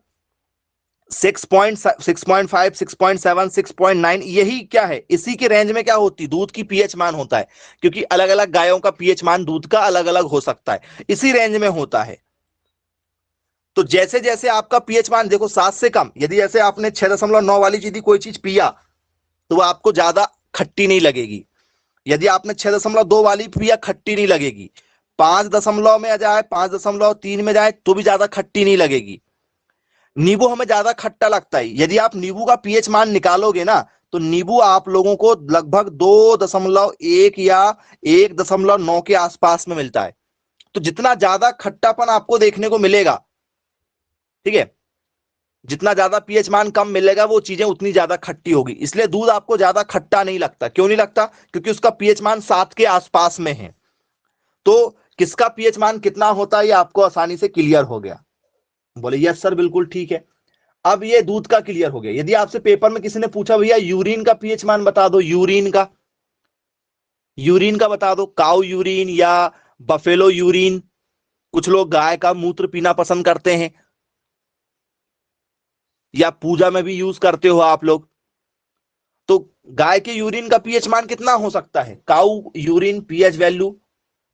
6.5, 6.7, 6.9, यही क्या है, इसी के रेंज में क्या होती है, दूध की पीएच मान होता है। क्योंकि अलग अलग गायों का पीएच मान दूध का अलग अलग हो सकता है, इसी रेंज में होता है। तो जैसे जैसे आपका पीएच मान देखो 7 से कम, यदि जैसे आपने 6.9 वाली यदि कोई चीज पिया तो वो आपको ज्यादा खट्टी नहीं लगेगी। यदि आपने 6.2 वाली पिया, खट्टी नहीं लगेगी। 5 में आ जाए, 5.3 में जाए तो भी ज्यादा खट्टी नहीं लगेगी। नींबू हमें ज्यादा खट्टा लगता है, यदि आप नींबू का पीएच मान निकालोगे ना तो नींबू आप लोगों को लगभग 2.1 या 1.9 के आसपास में मिलता है। तो जितना ज्यादा खट्टापन आपको देखने को मिलेगा, ठीक है, जितना ज्यादा पीएच मान कम मिलेगा वो चीजें उतनी ज्यादा खट्टी होगी। इसलिए दूध आपको ज्यादा खट्टा नहीं लगता। क्यों नहीं लगता, क्योंकि उसका पीएच मान 7 के आसपास में है। तो किसका पीएच मान कितना होता है ये आपको आसानी से क्लियर हो गया। बोले यस सर बिल्कुल ठीक है। अब ये दूध का क्लियर हो गया। यदि आपसे पेपर में किसी ने पूछा भैया यूरिन का पीएच मान बता दो, यूरिन का बता दो, काउ यूरिन या बफेलो यूरिन, कुछ लोग गाय का मूत्र पीना पसंद करते हैं, या पूजा में भी यूज करते हो आप लोग। तो गाय के यूरिन का पीएच मान कितना हो सकता है, काउ यूरिन पीएच वैल्यू,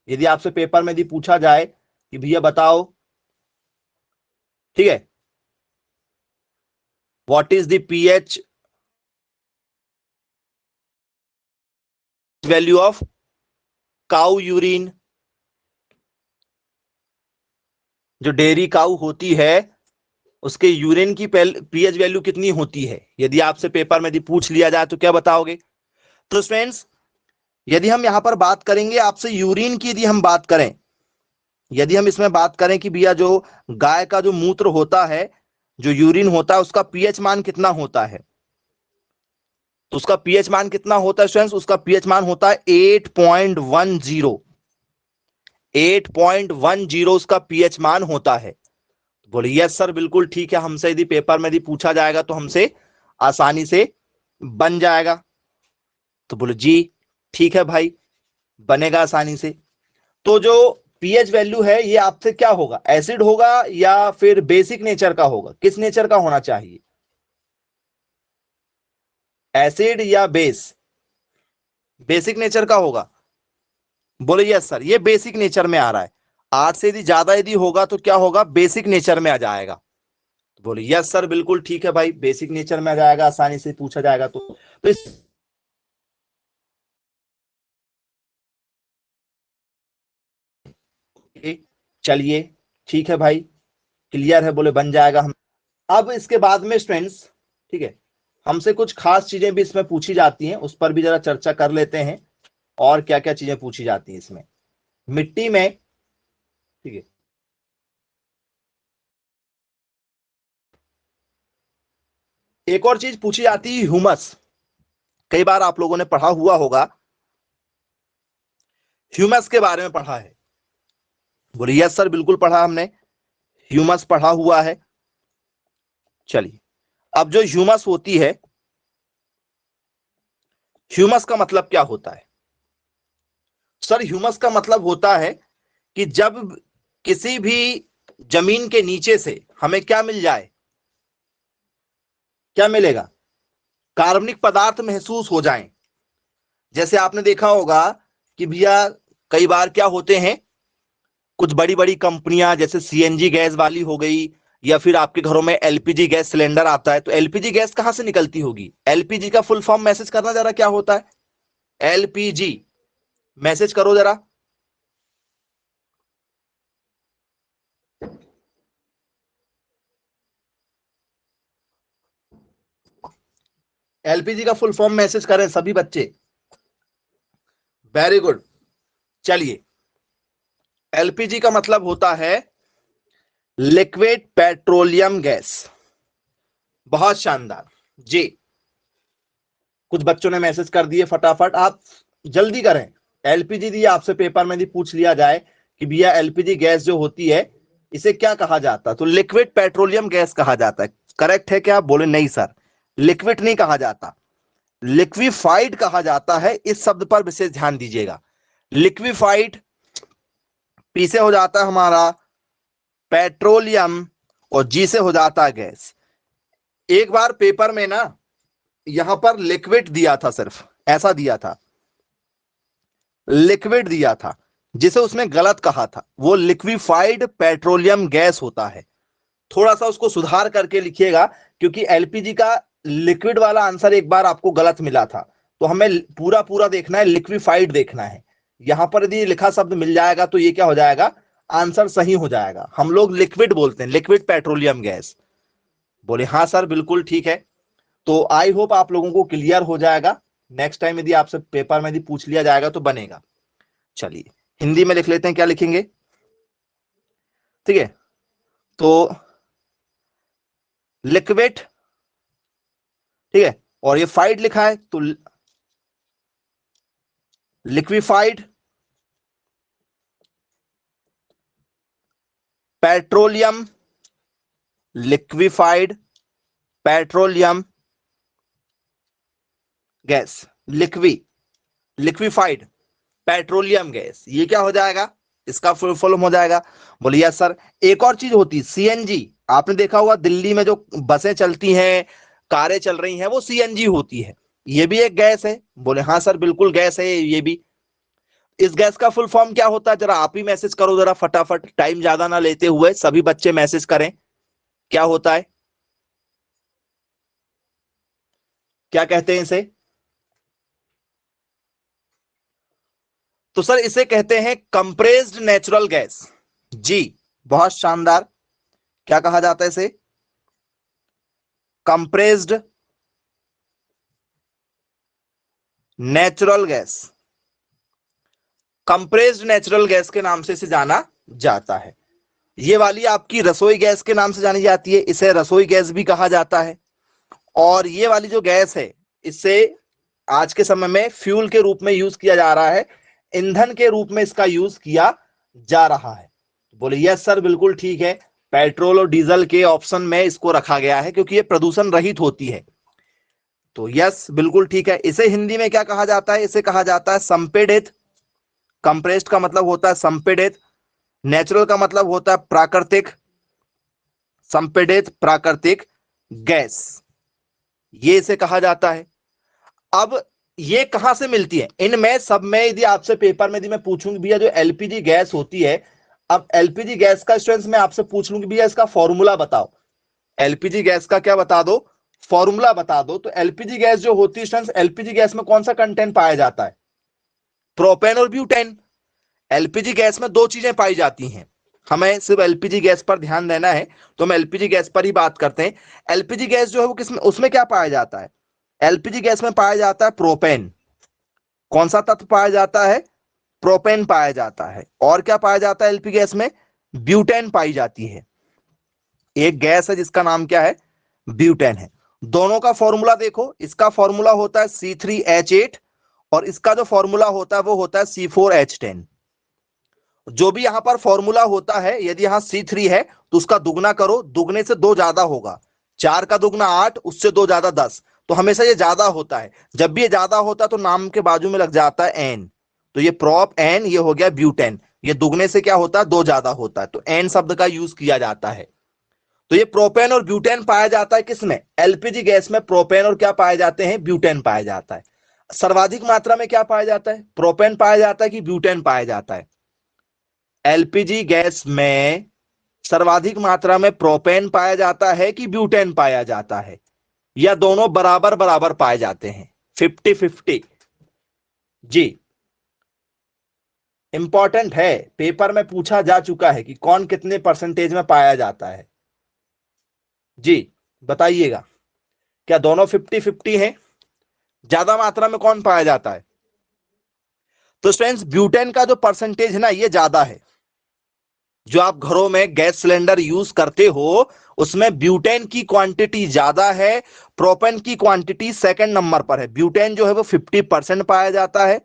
यदि आपसे पेपर में यदि पूछा जाए कि भैया बताओ, ठीक है, what is the pH value of cow urine, जो डेयरी काउ होती है उसके यूरिन की पीएच वैल्यू कितनी होती है, यदि आपसे पेपर में यदि पूछ लिया जाए तो क्या बताओगे। तो फ्रेंड्स, यदि हम यहां पर बात करेंगे आपसे यूरिन की, यदि हम बात करें, यदि हम इसमें बात करें कि भैया जो गाय का जो मूत्र होता है, जो यूरिन होता है, उसका पीएच मान कितना होता है, तो उसका पीएच मान कितना होता है स्टूडेंट्स, उसका पीएच मान होता है 8.10, 8.10 उसका पीएच मान होता है। बोले यस सर बिल्कुल ठीक है, हमसे यदि पेपर में यदि पूछा जाएगा तो हमसे आसानी से बन जाएगा। तो बोले जी ठीक है भाई, बनेगा आसानी से। तो जो पीएच वैल्यू है ये आपसे क्या होगा, एसिड होगा या फिर बेसिक नेचर का होगा, किस नेचर का होना चाहिए, एसिड या बेस, बेसिक नेचर का होगा। बोले यस सर, ये बेसिक नेचर में आ रहा है। 8 से यदि ज्यादा यदि होगा तो क्या होगा, बेसिक नेचर में आ जाएगा। बोले यस सर बिल्कुल ठीक है भाई, बेसिक नेचर में आ जाएगा, आसानी से पूछा जाएगा तो इस चलिए ठीक है भाई, क्लियर है, बोले बन जाएगा हम। अब इसके बाद में स्टूडेंट्स, ठीक है, हमसे कुछ खास चीजें भी इसमें पूछी जाती हैं, उस पर भी जरा चर्चा कर लेते हैं। और क्या क्या चीजें पूछी जाती हैं इसमें मिट्टी में, ठीक है। एक और चीज पूछी जाती है ह्यूमस। कई बार आप लोगों ने पढ़ा हुआ होगा, ह्यूमस के बारे में पढ़ा है। बोले यस सर, बिल्कुल पढ़ा हमने, ह्यूमस पढ़ा हुआ है। चलिए, अब जो ह्यूमस होती है, ह्यूमस का मतलब क्या होता है? सर ह्यूमस का मतलब होता है कि जब किसी भी जमीन के नीचे से हमें क्या मिल जाए, क्या मिलेगा? कार्बनिक पदार्थ महसूस हो जाएं। जैसे आपने देखा होगा कि भैया कई बार क्या होते हैं, कुछ बड़ी बड़ी कंपनियां जैसे सीएनजी गैस वाली हो गई, या फिर आपके घरों में एलपीजी गैस सिलेंडर आता है, तो एलपीजी गैस कहां से निकलती होगी? एलपीजी का फुल फॉर्म मैसेज करना जरा, क्या होता है एलपीजी? मैसेज करो जरा। एलपीजी का फुल फॉर्म मैसेज करें सभी बच्चे। Very good. चलिए, एलपीजी का मतलब होता है लिक्विड पेट्रोलियम गैस। बहुत शानदार जी, कुछ बच्चों ने मैसेज कर दिए फटाफट, आप जल्दी करें। एलपीजी दी आपसे पेपर में भी पूछ लिया जाए कि भैया एलपीजी गैस जो होती है इसे क्या कहा जाता है, तो लिक्विड पेट्रोलियम गैस कहा जाता है। करेक्ट है क्या? बोले नहीं सर, लिक्विड नहीं कहा जाता, लिक्विफाइड कहा जाता है। इस शब्द पर विशेष ध्यान दीजिएगा। लिक्विफाइड, पी से हो जाता है हमारा पेट्रोलियम, और जी से हो जाता है गैस। एक बार पेपर में ना यहां पर लिक्विड दिया था, सिर्फ ऐसा दिया था, लिक्विड दिया था, जिसे उसमें गलत कहा था, वो लिक्विफाइड पेट्रोलियम गैस होता है। थोड़ा सा उसको सुधार करके लिखिएगा, क्योंकि एलपीजी का लिक्विड वाला आंसर एक बार आपको गलत मिला था, तो हमें पूरा पूरा देखना है, लिक्विफाइड देखना है। यहां पर यदि लिखा शब्द मिल जाएगा तो ये क्या हो जाएगा, आंसर सही हो जाएगा। हम लोग लिक्विड बोलते हैं, लिक्विड पेट्रोलियम गैस। बोले हाँ सर बिल्कुल ठीक है। तो आई होप आप लोगों को क्लियर हो जाएगा। नेक्स्ट टाइम यदि आपसे पेपर में यदि पूछ लिया जाएगा तो बनेगा। चलिए, हिंदी में लिख लेते हैं, क्या लिखेंगे? ठीक है, तो लिक्विड, ठीक है, और ये फाइड लिखा है तो liquefied petroleum, liquefied petroleum gas, liquefied petroleum gas, ये क्या हो जाएगा, इसका फुल फॉर्म हो जाएगा। बोलिए यस सर। एक और चीज होती है सीएनजी, आपने देखा होगा दिल्ली में जो बसें चलती हैं, कारें चल रही हैं, वो सीएनजी होती है, ये भी एक गैस है। बोले हाँ सर बिल्कुल गैस है ये भी। इस गैस का फुल फॉर्म क्या होता है, जरा आप ही मैसेज करो जरा फटाफट, टाइम ज्यादा ना लेते हुए सभी बच्चे मैसेज करें, क्या होता है, क्या कहते हैं इसे? तो सर इसे कहते हैं कंप्रेस्ड नेचुरल गैस। जी, बहुत शानदार। क्या कहा जाता है इसे? Compressed natural gas. Compressed natural gas के नाम से इसे जाना जाता है। ये वाली आपकी रसोई गैस के नाम से जानी जाती है, इसे रसोई गैस भी कहा जाता है। और ये वाली जो गैस है, इससे आज के समय में फ्यूल के रूप में यूज किया जा रहा है, ईंधन के रूप में इसका यूज किया जा रहा है। बोले यस सर बिल्कुल ठीक है, पेट्रोल और डीजल के ऑप्शन में इसको रखा गया है क्योंकि ये प्रदूषण रहित होती है। तो यस बिल्कुल ठीक है। इसे हिंदी में क्या कहा जाता है? इसे कहा जाता है संपीड़ित। कंप्रेस्ड का मतलब होता है संपीड़ित, नेचुरल का मतलब होता है प्राकृतिक, संपीड़ित प्राकृतिक गैस, ये इसे कहा जाता है। अब ये कहां से मिलती है? इनमें सब में यदि आपसे पेपर में यदि मैं पूछूंगी भैया जो एलपीजी गैस होती है, अब एलपीजी गैस का स्टूडेंट्स मैं आपसे पूछ लूंगी भैया इसका फॉर्मूला बताओ, एलपीजी गैस का क्या बता दो, फॉर्मूला बता दो। तो एलपीजी गैस जो होती है स्टूडेंट्स, एलपीजी गैस में कौन सा कंटेंट पाया जाता है? प्रोपेन और ब्यूटेन। एलपीजी गैस में दो चीजें पाई जाती हैं, हमें सिर्फ एलपीजी गैस पर ध्यान देना है, तो हम एलपीजी गैस पर ही बात करते हैं। एलपीजी गैस जो है वो किसमें, उसमें क्या पाया जाता है? एलपीजी गैस में पाया जाता है प्रोपेन। कौन सा तत्व पाया जाता है? प्रोपेन पाया जाता है। और क्या पाया जाता है एलपीजी गैस में? ब्यूटेन पाई जाती है। एक गैस है जिसका नाम क्या है? ब्यूटेन है। दोनों का फॉर्मूला देखो, इसका फॉर्मूला होता है C3H8 और इसका जो फॉर्मूला होता है वो होता है C4H10। जो भी यहां पर फॉर्मूला होता है, यदि यहां C3 है तो उसका दुगना करो, दुगने से दो ज्यादा होगा, 4 का दुगना 8, उससे दो ज्यादा 10, तो हमेशा ये ज्यादा होता है। जब भी ये ज्यादा होता है तो नाम के बाजू में लग जाता है एन, तो ये प्रोप एन, ये हो गया ब्यूटेन। ये दुगने से क्या होता है? दो ज्यादा होता है, तो एन शब्द का यूज किया जाता है। तो ये प्रोपेन और ब्यूटेन पाया जाता है किसमें? एलपीजी गैस में प्रोपेन और क्या पाए जाते हैं? ब्यूटेन पाया जाता है। सर्वाधिक मात्रा में क्या पाया जाता है? प्रोपेन पाया जाता है कि ब्यूटेन पाया जाता है? एलपीजी गैस में सर्वाधिक मात्रा में प्रोपेन पाया जाता है कि ब्यूटेन पाया जाता है, या दोनों बराबर बराबर पाए जाते हैं? 50-50 जी। इंपॉर्टेंट है, पेपर में पूछा जा चुका है कि कौन कितने परसेंटेज में पाया जाता है। जी बताइएगा, क्या दोनों 50-50 है? ज्यादा मात्रा में कौन पाया जाता है? तो स्टूडेंट्स, ब्यूटेन का जो परसेंटेज है ना, ये ज्यादा है। जो आप घरों में गैस सिलेंडर यूज करते हो उसमें ब्यूटेन की क्वांटिटी ज्यादा है, प्रोपेन की क्वांटिटी सेकंड नंबर पर है। ब्यूटेन जो है वो 50% पाया जाता है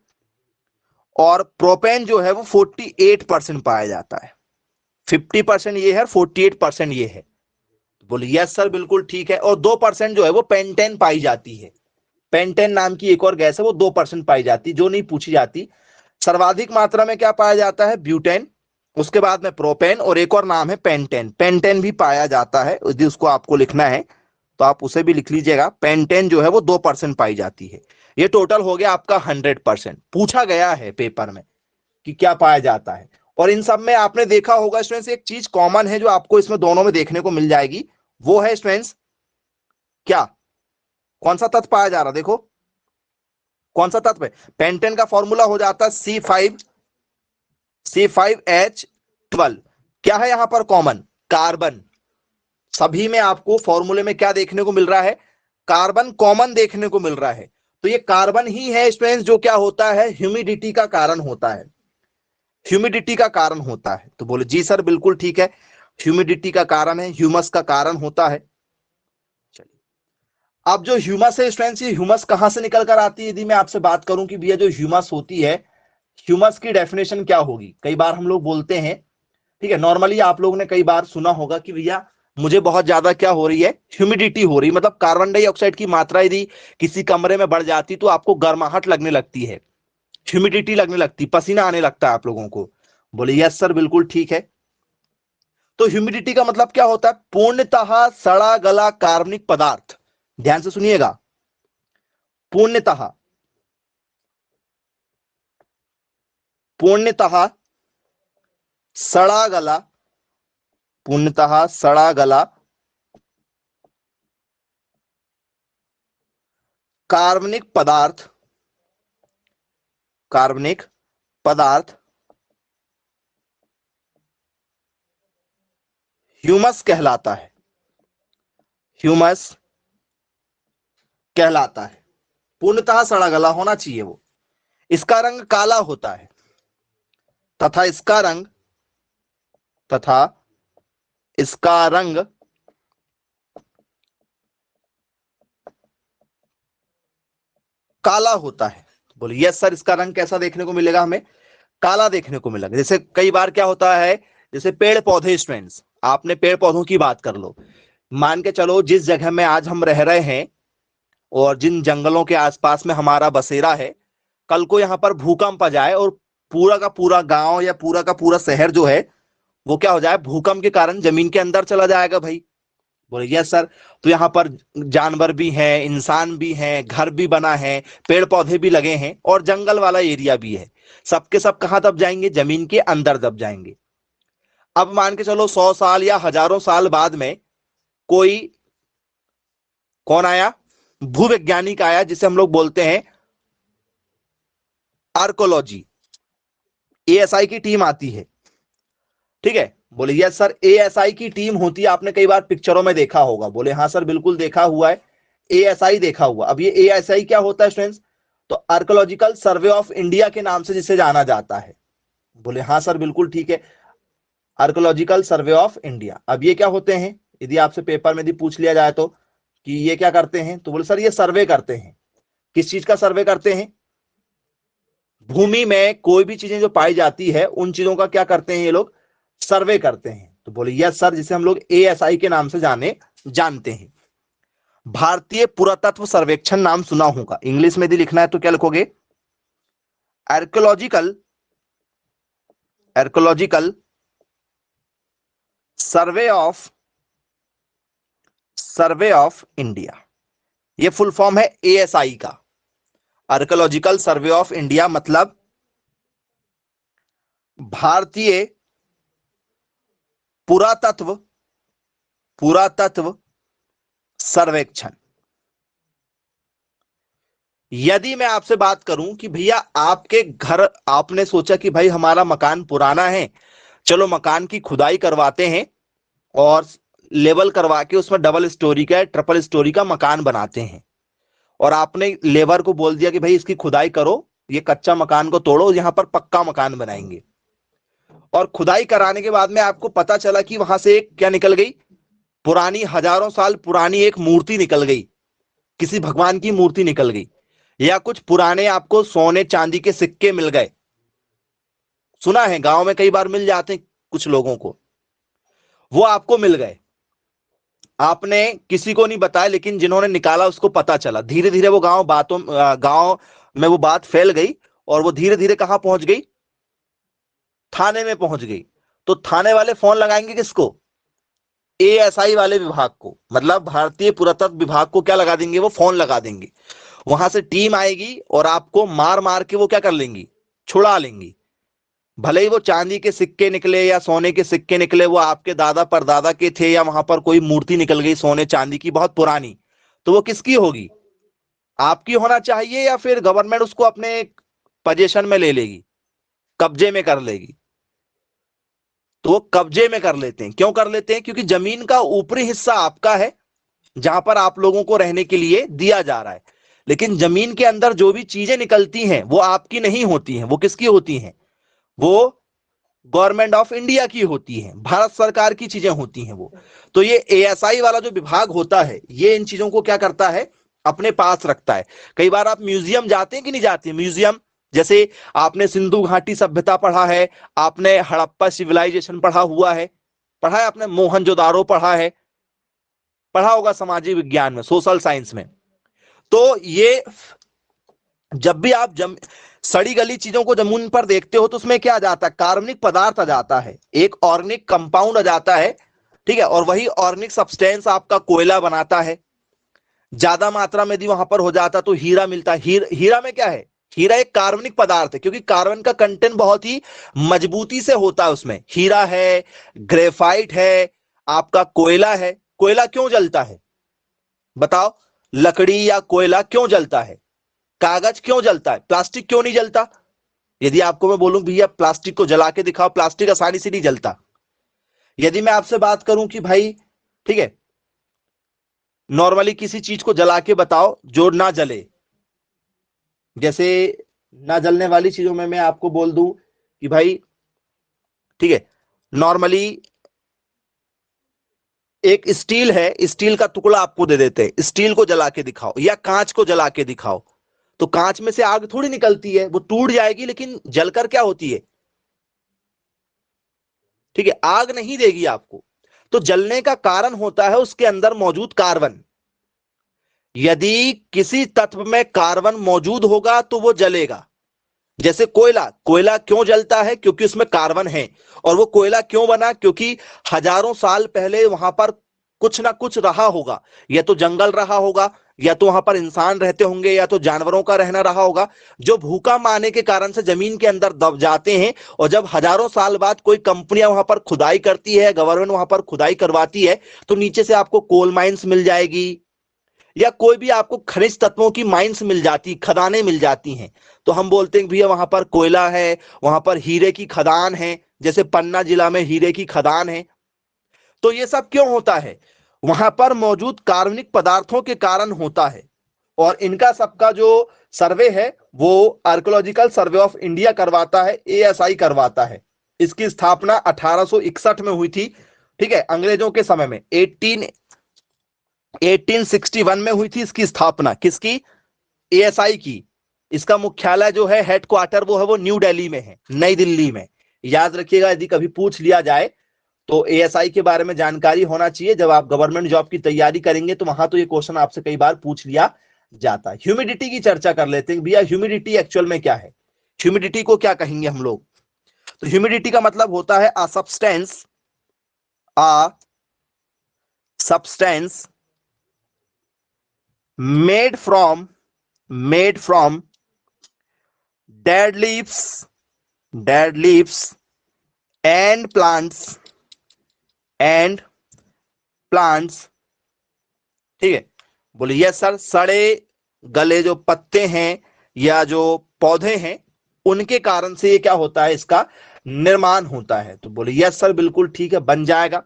और प्रोपेन जो है वो 48% पाया जाता है। 50% ये है, 48% ये है। बोलिए यस सर बिल्कुल ठीक है। और 2% जो है वो पेंटेन पाई जाती है। पेंटेन नाम की एक और गैस है, वो 2% पाई जाती, जो नहीं पूछी जाती। सर्वाधिक मात्रा में क्या पाया जाता है? ब्यूटेन, उसके बाद में प्रोपेन, और एक और नाम है पेंटेन। पेंटेन भी पाया जाता है, यदि उसको आपको लिखना है तो आप उसे भी लिख लीजिएगा। पेंटेन जो है वो 2% पाई जाती है। ये टोटल हो गया आपका 100%। पूछा गया है पेपर में कि क्या पाया जाता है। और इन सब में आपने देखा होगा स्टूडेंट्स, एक चीज कॉमन है जो आपको इसमें दोनों में देखने को मिल जाएगी, वो है स्टूडेंट्स क्या? कौन सा तत्व पाया जा रहा? देखो कौन सा तत्व है? पेंटेन का फॉर्मूला हो जाता है C5H12। क्या है यहां पर कॉमन? कार्बन। सभी में आपको फॉर्मूले में क्या देखने को मिल रहा है? कार्बन कॉमन देखने को मिल रहा है। तो ये कार्बन ही है स्टूडेंट्स जो क्या होता है? ह्यूमिडिटी का कारण होता है। ह्यूमिडिटी का कारण होता है। तो बोले जी सर बिल्कुल ठीक है, ह्यूमिडिटी का कारण है, ह्यूमस का कारण होता है। चलिए, अब जो ह्यूमस है स्टूडेंट्स, ये ह्यूमस कहां से निकल कर आती है? यदि मैं आपसे बात करूं कि भैया जो ह्यूमस होती है, ह्यूमस की डेफिनेशन क्या होगी? कई बार हम लोग बोलते हैं, ठीक है, नॉर्मली आप लोगों ने कई बार सुना होगा कि भैया मुझे बहुत ज्यादा क्या हो रही है? ह्यूमिडिटी हो रही, मतलब कार्बन डाइऑक्साइड की मात्रा यदि किसी कमरे में बढ़ जाती तो आपको गर्माहट लगने लगती है, ह्यूमिडिटी लगने लगती, पसीना आने लगता है आप लोगों को। बोले यस सर बिल्कुल ठीक है। तो ह्यूमिडिटी का मतलब क्या होता है? पूर्णतः सड़ा गला कार्बनिक पदार्थ। ध्यान से सुनिएगा, पूर्णतः, पूर्णतः सड़ा गला, पूर्णतः सड़ा गला कार्बनिक पदार्थ, कार्बनिक पदार्थ ह्यूमस कहलाता है। ह्यूमस कहलाता है। पूर्णतः सड़ा गला होना चाहिए वो। इसका रंग काला होता है तथा इसका रंग, तथा इसका रंग काला होता है। बोलिए यस सर, इसका रंग कैसा देखने को मिलेगा हमें? काला देखने को मिलेगा। जैसे कई बार क्या होता है, जैसे पेड़ पौधे, स्टूडेंट्स आपने पेड़ पौधों की बात कर लो, मान के चलो जिस जगह में आज हम रह रहे हैं और जिन जंगलों के आसपास में हमारा बसेरा है, कल को यहां पर भूकंप आ जाए और पूरा का पूरा गांव या पूरा का पूरा शहर जो है वो क्या हो जाए? भूकंप के कारण जमीन के अंदर चला जाएगा भाई। बोले यस सर। तो यहाँ पर जानवर भी हैं, इंसान भी हैं, घर भी बना है, पेड़ पौधे भी लगे हैं और जंगल वाला एरिया भी है। सबके सब कहां दब जाएंगे? जमीन के अंदर दब जाएंगे। अब मान के चलो 100 साल या हजारों साल बाद में कोई, कौन आया? भूवैज्ञानिक आया, जिसे हम लोग बोलते हैं आर्कोलॉजी। एएसआई की टीम आती है, ठीक है। बोले यस सर, एएसआई की टीम होती है, आपने कई बार पिक्चरों में देखा होगा। बोले हाँ सर बिल्कुल देखा हुआ है, एएसआई देखा हुआ। अब ये एएसआई क्या होता है स्टूडेंट्स? तो आर्कोलॉजिकल सर्वे ऑफ इंडिया के नाम से जिसे जाना जाता है। बोले हाँ सर बिल्कुल ठीक है, आर्कोलॉजिकल सर्वे ऑफ इंडिया। अब ये क्या होते हैं, यदि आपसे पेपर में यदि पूछ लिया जाए तो कि ये क्या करते हैं, तो बोले सर ये सर्वे करते हैं। किस चीज का सर्वे करते हैं? भूमि में कोई भी चीजें जो पाई जाती है उन चीजों का क्या करते हैं ये लोग? सर्वे करते हैं। तो बोले यस सर, जिसे हम लोग एएसआई के नाम से जानते हैं। भारतीय पुरातत्व सर्वेक्षण नाम सुना होगा, इंग्लिश में यदि लिखना है तो क्या लिखोगे? Archaeological archaeological survey of India. ये फुल फॉर्म है एएसआई का। आर्कोलॉजिकल सर्वे ऑफ इंडिया मतलब भारतीय पुरातत्व सर्वेक्षण। यदि मैं आपसे बात करूं कि भैया आपके घर, आपने सोचा कि भाई हमारा मकान पुराना है, चलो मकान की खुदाई करवाते हैं और लेवल करवा के उसमें डबल स्टोरी का ट्रिपल स्टोरी का मकान बनाते हैं, और आपने लेबर को बोल दिया कि भाई इसकी खुदाई करो, ये कच्चा मकान को तोड़ो, यहां पर पक्का मकान बनाएंगे। और खुदाई कराने के बाद में आपको पता चला कि वहां से एक क्या निकल गई? पुरानी, हजारों साल पुरानी एक मूर्ति निकल गई, किसी भगवान की मूर्ति निकल गई, या कुछ पुराने आपको सोने चांदी के सिक्के मिल गए। सुना है गांव में कई बार मिल जाते हैं कुछ लोगों को, वो आपको मिल गए। आपने किसी को नहीं बताया, लेकिन जिन्होंने निकाला उसको पता चला। धीरे धीरे वो गांव में वो बात फैल गई, और वो धीरे धीरे कहां पहुंच गई? थाने में पहुंच गई। तो थाने वाले फोन लगाएंगे किसको? एएसआई वाले विभाग को, मतलब भारतीय पुरातत्व विभाग को क्या लगा देंगे? वो फोन लगा देंगे। वहां से टीम आएगी और आपको मार मार के वो क्या कर लेंगी? छुड़ा लेंगी। भले ही वो चांदी के सिक्के निकले या सोने के सिक्के निकले, वो आपके दादा परदादा के थे, या वहां पर कोई मूर्ति निकल गई सोने चांदी की बहुत पुरानी, तो वो किसकी होगी? आपकी होना चाहिए, या फिर गवर्नमेंट उसको अपने पोजीशन में ले लेगी, कब्जे में कर लेगी? तो वो कब्जे में कर लेते हैं। क्यों कर लेते हैं? क्योंकि जमीन का ऊपरी हिस्सा आपका है, जहां पर आप लोगों को रहने के लिए दिया जा रहा है, लेकिन जमीन के अंदर जो भी चीजें निकलती हैं वो आपकी नहीं होती हैं। वो किसकी होती हैं? वो गवर्नमेंट ऑफ इंडिया की होती है, भारत सरकार की चीजें होती हैं वो। तो ये एएसआई वाला जो विभाग होता है, ये इन चीजों को क्या करता है? अपने पास रखता है। कई बार आप म्यूजियम जाते हैं कि नहीं जाते? म्यूजियम, जैसे आपने सिंधु घाटी सभ्यता पढ़ा है, आपने हड़प्पा सिविलाइजेशन पढ़ा हुआ है, पढ़ा है आपने, मोहनजोदारो पढ़ा है, पढ़ा होगा सामाजिक विज्ञान में, सोशल साइंस में। तो ये जब भी आप सड़ी गली चीजों को जमीन पर देखते हो तो उसमें क्या आ जाता है? कार्बनिक पदार्थ आ जाता है, एक ऑर्गेनिक कंपाउंड आ जाता है, ठीक है। और वही ऑर्गेनिक सब्सटेंस आपका कोयला बनाता है। ज्यादा मात्रा में यदि वहां पर हो जाता तो हीरा मिलता है। हीरा में क्या है? हीरा एक कार्बनिक पदार्थ है, क्योंकि कार्बन का कंटेंट बहुत ही मजबूती से होता है उसमें। हीरा है, ग्रेफाइट है, आपका कोयला है। कोयला क्यों जलता है बताओ? लकड़ी या कोयला क्यों जलता है? कागज क्यों जलता है? प्लास्टिक क्यों नहीं जलता? यदि आपको मैं बोलूं भैया प्लास्टिक को जला के दिखाओ, प्लास्टिक आसानी से नहीं जलता। यदि मैं आपसे बात करूं कि भाई ठीक है, नॉर्मली किसी चीज को जला के बताओ जो ना जले, जैसे ना जलने वाली चीजों में मैं आपको बोल दूं कि भाई ठीक है, नॉर्मली एक स्टील है, स्टील का टुकड़ा आपको दे देते हैं, स्टील को जला के दिखाओ या कांच को जला के दिखाओ, तो कांच में से आग थोड़ी निकलती है, वो टूट जाएगी, लेकिन जलकर क्या होती है? ठीक है, आग नहीं देगी आपको। तो जलने का कारण होता है उसके अंदर मौजूद कार्बन। यदि किसी तत्व में कार्बन मौजूद होगा तो वो जलेगा। जैसे कोयला, कोयला क्यों जलता है? क्योंकि उसमें कार्बन है। और वो कोयला क्यों बना? क्योंकि हजारों साल पहले वहां पर कुछ ना कुछ रहा होगा, या तो जंगल रहा होगा, या तो वहां पर इंसान रहते होंगे, या तो जानवरों का रहना रहा होगा, जो भूकंप आने के कारण से जमीन के अंदर दब जाते हैं। और जब हजारों साल बाद कोई कंपनियां वहां पर खुदाई करती है, गवर्नमेंट वहां पर खुदाई करवाती है, तो नीचे से आपको कोल माइंस मिल जाएगी, या कोई भी आपको खनिज तत्वों की माइंस मिल जाती, खदानें मिल जाती हैं, तो हम बोलते हैं भैया वहां पर कोयला है, वहां पर हीरे की खदान है, जैसे पन्ना जिला में हीरे की खदान है। तो ये सब क्यों होता है? वहां पर मौजूद कार्बनिक पदार्थों के कारण होता है। और इनका सबका जो सर्वे है वो आर्कियोलॉजिकल सर्वे ऑफ इंडिया करवाता है, एएसआई करवाता है। इसकी स्थापना 1861 में हुई थी, ठीक है, अंग्रेजों के समय में 1861 में हुई थी इसकी स्थापना। किसकी? एएसआई की। इसका मुख्यालय जो है, हेडक्वार्टर, वो न्यू दिल्ली में है, नई दिल्ली में। याद रखिएगा, यदि कभी पूछ लिया जाए तो एएसआई के बारे में जानकारी होना चाहिए। जब आप गवर्नमेंट जॉब की तैयारी करेंगे तो वहां तो ये क्वेश्चन आपसे कई बार पूछ लिया जाता है। ह्यूमिडिटी की चर्चा कर लेते हैं भैया, ह्यूमिडिटी एक्चुअल में क्या है? ह्यूमिडिटी को क्या कहेंगे हम लोग? तो ह्यूमिडिटी का मतलब होता है a substance made from dead leaves and plants, ठीक है। बोलिए यस सर, सड़े गले जो पत्ते हैं या जो पौधे हैं उनके कारण से ये क्या होता है, इसका निर्माण होता है। तो बोलिए यस सर, बिल्कुल ठीक है, बन जाएगा।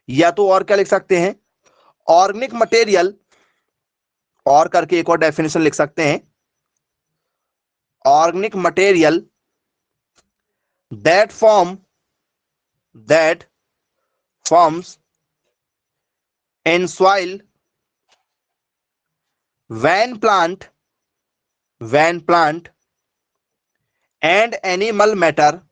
या तो और क्या लिख सकते हैं, ऑर्गेनिक मटेरियल, और करके एक और डेफिनेशन लिख सकते हैं, organic material that forms in soil when plant and animal matter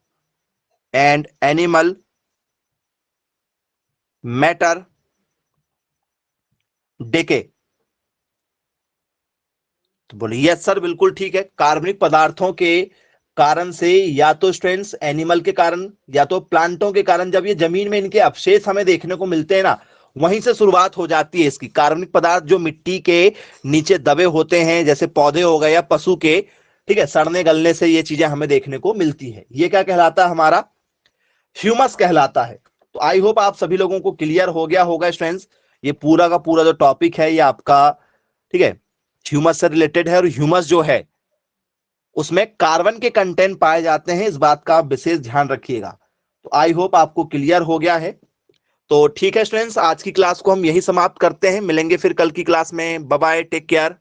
decay। तो बोलिए यस सर, बिल्कुल ठीक है। कार्बनिक पदार्थों के कारण से, या तो स्ट्रेंस एनिमल के कारण या तो प्लांटों के कारण, जब ये जमीन में इनके अवशेष हमें देखने को मिलते हैं ना, वहीं से शुरुआत हो जाती है इसकी। कार्बनिक पदार्थ जो मिट्टी के नीचे दबे होते हैं, जैसे पौधे हो गए या पशु के, ठीक है, सड़ने गलने से ये चीजें हमें देखने को मिलती है। ये क्या कहलाता है? हमारा ह्यूमस कहलाता है। तो आई होप आप सभी लोगों को क्लियर हो गया होगा स्टूडेंट्स, ये पूरा का पूरा जो टॉपिक है ये आपका, ठीक है, ह्यूमस से रिलेटेड है। और ह्यूमस जो है उसमें कार्बन के कंटेंट पाए जाते हैं, इस बात का आप विशेष ध्यान रखिएगा। तो आई होप आपको क्लियर हो गया है। तो ठीक है स्टूडेंट्स, आज की क्लास को हम यही समाप्त करते हैं। मिलेंगे फिर कल की क्लास में। Bye bye, take care.